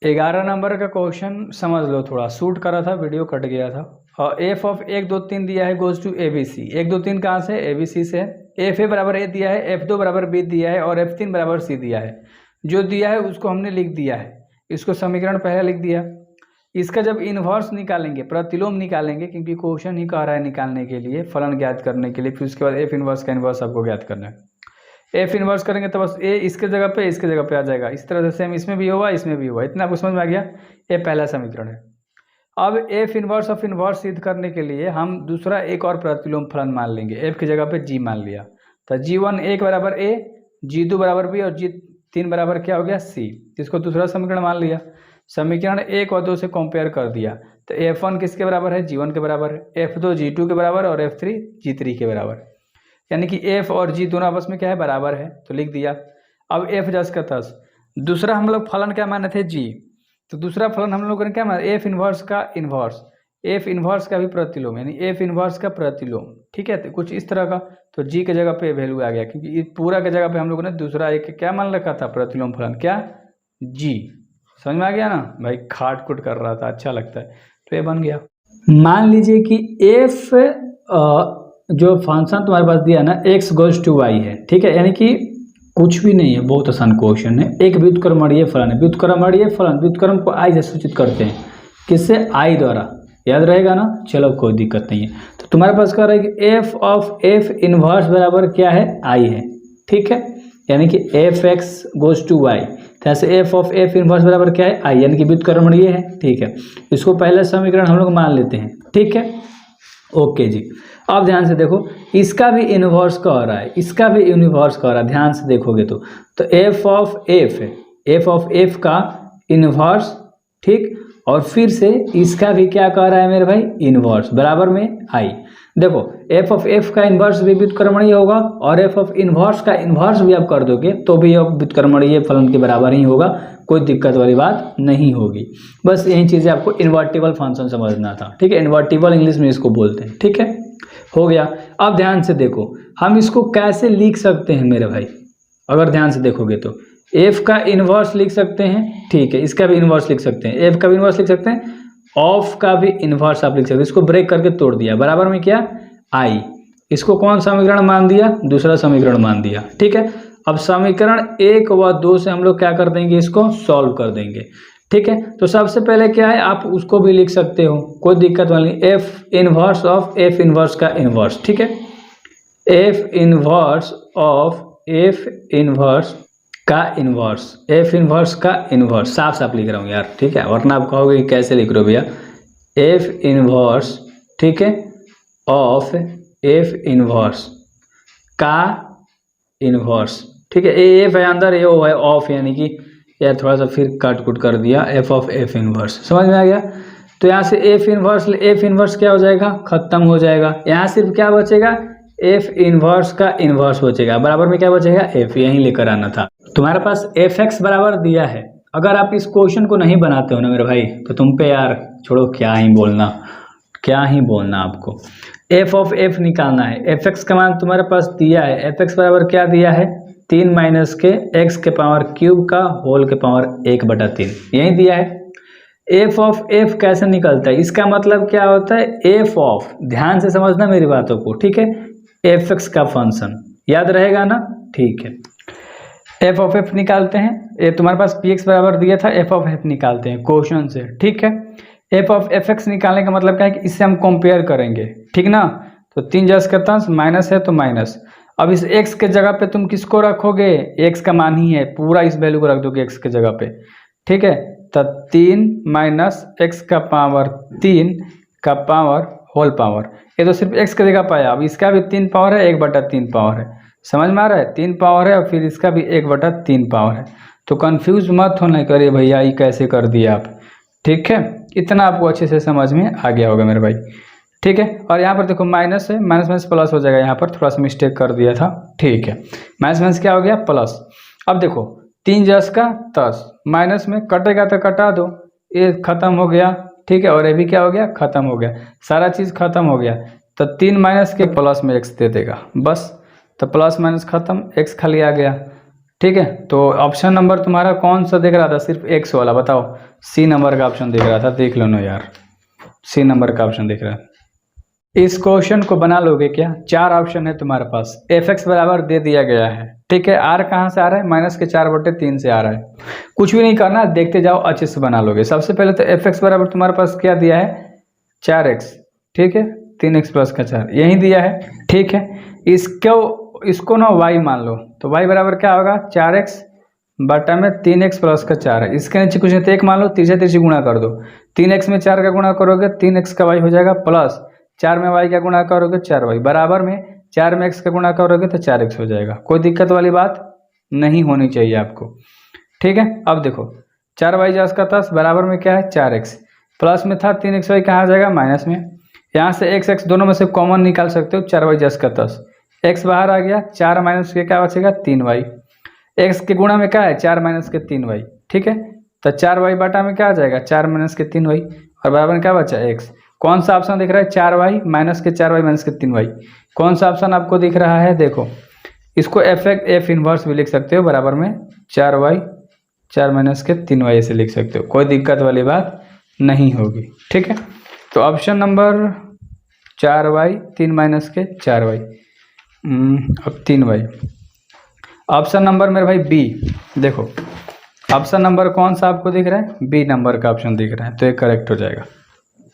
11 नंबर का क्वेश्चन समझ लो, थोड़ा शूट करा था, वीडियो कट गया था। और f ऑफ 1 2 3 दिया है, गोज टू ABC। 1 2 3 कहाँ से, ABC से। fa बराबर a दिया है, f2 बराबर b दिया है, और f3 बराबर c दिया है। जो दिया है उसको हमने लिख दिया है, इसको समीकरण पहले लिख दिया। इसका जब इन्वर्स निकालेंगे, प्रतिलोम निकालेंगे, क्योंकि क्वेश्चन ही कह रहा है निकालने के लिए, फलन ज्ञात करने के लिए, फिर उसके बाद f इन्वर्स का इन्वर्स आपको ज्ञात करना है। f इन्वर्स करेंगे तो बस a इसके जगह पे आ जाएगा। इस तरह से सेम इसमें भी होगा, इसमें भी होगा। इतना आपको समझ में आ गया, ये पहला समीकरण है। अब एफ इनवर्स ऑफ इनवर्स सिद्ध करने के लिए हम दूसरा एक और प्रतिलोम फलन मान लेंगे। एफ की जगह पे जी मान लिया, तो G1 एक बराबर ए, G2 बराबर बी और G3 बराबर क्या हो गया सी। इसको दूसरा समीकरण मान लिया। समीकरण 1 और 2 से कंपेयर कर दिया, तो F1 किसके बराबर है? G1 के बराबर है। F2 G2 के बराबर और F3 G3 के बराबर, यानी कि F और G दोनों आपस में क्या है? बराबर है, तो लिख दिया। अब F जस का तस, दूसरा हम लोग फलन क्या माने थे? G, तो दूसरा फलन हम लोगों ने क्या माना? एफ इनवर्स का इनवर्स, एफ इनवर्स का भी प्रतिलोम, यानी एफ इनवर्स का प्रतिलोम। ठीक है, तो कुछ इस तरह का, तो जी के जगह पे वैल्यू आ गया, क्योंकि पूरा के जगह पे हम लोगों ने दूसरा एक क्या मान रखा था? प्रतिलोम फलन, क्या? जी। समझ में आ गया ना भाई? खाट कुट कर रहा था, अच्छा लगता है, तो ये बन गया। मान लीजिए कि एफ जो फंक्शन तुम्हारे पास दिया ना, एक्स गोज टू वाई है, ठीक है, यानी कि कुछ भी नहीं है, बहुत आसान क्वेश्चन है। एक व्युत्क्रमणीय फलन है। व्युत्क्रमणीय फलन, व्युत्क्रम को आई से सूचित करते हैं, किससे? आई द्वारा, याद रहेगा ना? चलो कोई दिक्कत नहीं है। तो तुम्हारे पास कह रहा है कि एफ ऑफ एफ इनवर्स बराबर क्या है? आई है, ठीक है, यानी कि F X goes to Y, तो ऐसे एफ ऑफ एफ इनवर्स बराबर क्या है? आई, यानी कि व्युत्क्रमणीय है, ठीक है। इसको पहला समीकरण हम लोग मान लेते हैं, ठीक है, ओके जी। अब ध्यान से देखो, इसका भी इनवर्स कह रहा है, इसका भी इनवर्स कह रहा है, ध्यान से देखोगे तो एफ ऑफ एफ है, एफ ऑफ एफ का इनवर्स, ठीक, और फिर से इसका भी क्या कह रहा है मेरे भाई? इनवर्स, बराबर में आई। देखो एफ ऑफ एफ का इनवर्स भी व्युत्क्रमणीय होगा और एफ ऑफ इनवर्स का इनवर्स भी आप कर दोगे तो भी अब व्युत्क्रमणीय फलन के बराबर ही होगा, कोई दिक्कत वाली बात नहीं होगी। बस यही चीज़ें आपको इन्वर्टिबल फंक्शन समझना था, ठीक है, इन्वर्टिबल इंग्लिश में इसको बोलते हैं, ठीक है, हो गया। अब ध्यान से देखो, हम इसको कैसे लिख सकते हैं मेरे भाई? अगर ध्यान से देखोगे तो एफ का इनवर्स लिख सकते हैं, ठीक है, इसका भी इनवर्स लिख सकते हैं, एफ का भी इनवर्स लिख सकते हैं, ऑफ का भी इनवर्स आप लिख सकते हैं। इसको ब्रेक करके तोड़ दिया, बराबर में क्या? आई। इसको कौन समीकरण मान दिया? दूसरा समीकरण मान दिया, ठीक है। अब समीकरण 1 व 2 से हम लोग क्या कर देंगे? इसको सॉल्व कर देंगे, ठीक है। तो सबसे पहले क्या है, आप उसको भी लिख सकते हो, कोई दिक्कत वाली नहीं, F inverse of F inverse का इनवर्स, ठीक है, F inverse of F inverse का इनवर्स, एफ इनवर्स का इनवर्स, साफ साफ लिख रहा हूँ यार, ठीक है, वरना आप कहोगे कि कैसे लिख रहे हो भैया? एफ इनवर्स, ठीक है, ऑफ एफ इनवर्स का इनवर्स, ठीक है, एफ है अंदर, ए ओ है ऑफ, यानी कि यार थोड़ा सा फिर काट कुट कर दिया, एफ ऑफ एफ इनवर्स, समझ में आ गया? तो यहाँ से एफ इनवर्स क्या हो जाएगा? खत्म हो जाएगा। यहाँ सिर्फ क्या बचेगा? एफ इनवर्स का इनवर्स बचेगा, बराबर में क्या बचेगा? एफ, यहीं लेकर आना था। तुम्हारे पास एफ एक्स बराबर दिया है। अगर आप इस क्वेश्चन को नहीं बनाते हो ना मेरे भाई, तो तुम पे यार छोड़ो, क्या ही बोलना आपको। एफ ऑफ एफ निकालना है। एफ एक्स का मान तुम्हारे पास दिया है, एफ एक्स बराबर क्या दिया है? 3 माइनस के एक्स के पावर क्यूब का होल के पावर 1/3, यही दिया है। एफ ऑफ एफ कैसे निकलता है? इसका मतलब क्या होता है? एफ ऑफ, ध्यान से समझना मेरी बातों को, ठीक है, एफ एक्स का फंक्शन, याद रहेगा ना? ठीक है, एफ ऑफ एफ निकालते हैं। ये तुम्हारे पास पी एक्स बराबर दिया था, एफ ऑफ एफ निकालते हैं क्वेश्चन से, ठीक है। एफ ऑफ एफ एक्स निकालने का मतलब क्या है कि इससे हम कंपेयर करेंगे, ठीक ना। तो 3 जस का तंस माइनस है तो माइनस। अब इस एक्स के जगह पे तुम किसको रखोगे? एक्स का मान ही है, पूरा इस वैल्यू को रख दोगे एक्स के जगह पे, ठीक है। तो 3 माइनस एक्स का पावर 3 का पावर होल पावर, ये तो सिर्फ एक्स की जगह पाया। अब इसका भी 3 पावर है, 1/3 पावर है, समझ में आ रहा है? 3 पावर है और फिर इसका भी 1/3 पावर है। तो कंफ्यूज मत होना, करे भैया ये कैसे कर दिया आप, ठीक है, इतना आपको अच्छे से समझ में आ गया होगा मेरे भाई, ठीक है। और यहाँ पर देखो माइनस है, माइनस माइनस प्लस हो जाएगा, यहाँ पर थोड़ा सा मिस्टेक कर दिया था, ठीक है, माइनस माइनस क्या हो गया? प्लस। अब देखो 3 जस का 10, माइनस में कटेगा तो कटा दो, ये खत्म हो गया, ठीक है, और ये भी क्या हो गया? खत्म हो गया, सारा चीज़ खत्म हो गया। तो 3 माइनस के प्लस में एक्स दे देगा, बस, तो प्लस माइनस खत्म, एक्स खाली आ गया, ठीक है। तो ऑप्शन नंबर तुम्हारा कौन सा दिख रहा था? सिर्फ एक्स वाला, बताओ। सी नंबर का ऑप्शन दिख रहा था, देख लो ना यार, सी नंबर का ऑप्शन दिख रहा है। इस क्वेश्चन को बना लोगे क्या? 4 ऑप्शन है तुम्हारे पास, एफ एक्स बराबर दे दिया गया है, ठीक है। आर कहाँ से आ रहा है? माइनस के 4/3 से आ रहा है। कुछ भी नहीं करना, देखते जाओ, अच्छे से बना लोगे। सबसे पहले तो एफ एक्स बराबर तुम्हारे पास क्या दिया है? 4x, ठीक है, 3x प्लस का 4, यही दिया है, ठीक है। इसको ना y मान लो, तो y बराबर क्या होगा? 4x बटा में 3x प्लस का 4 है। इसके नीचे कुछ नहीं तो एक मान लो, तिरछे तिरछे गुणा कर दो। 3x में 4 का गुणा करोगे 3x का y हो जाएगा, प्लस 4 में y का गुणा करोगे 4y, बराबर में 4 में x का गुणा करोगे तो 4x हो जाएगा। कोई दिक्कत वाली बात नहीं होनी चाहिए आपको, ठीक है। अब देखो 4y जस का 10 बराबर में क्या है 4x, प्लस में था 3xy कहाँ आ जाएगा माइनस में। यहाँ से x x दोनों में से कॉमन निकाल सकते हो, 4y जस का 10, x बाहर आ गया, 4 माइनस के क्या बचेगा 3y, x के गुणा में क्या है 4 माइनस के 3y, ठीक है। तो 4y बटा में क्या आ जाएगा 4 माइनस के 3y, और बराबर में क्या बचा x। कौन सा ऑप्शन दिख रहा है 4y माइनस के 4y माइनस के 3y, कौन सा ऑप्शन आपको दिख रहा है। देखो इसको f इनवर्स भी लिख सकते हो, बराबर में 4y 4 माइनस के 3y ऐसे लिख सकते हो, कोई दिक्कत वाली बात नहीं होगी, ठीक है। तो ऑप्शन नंबर 4y 3 माइनस के 4y, अब 3y। ऑप्शन नंबर मेरे भाई बी, देखो ऑप्शन नंबर कौन सा आपको दिख रहा है, बी नंबर का ऑप्शन दिख रहा है, तो ये करेक्ट हो जाएगा।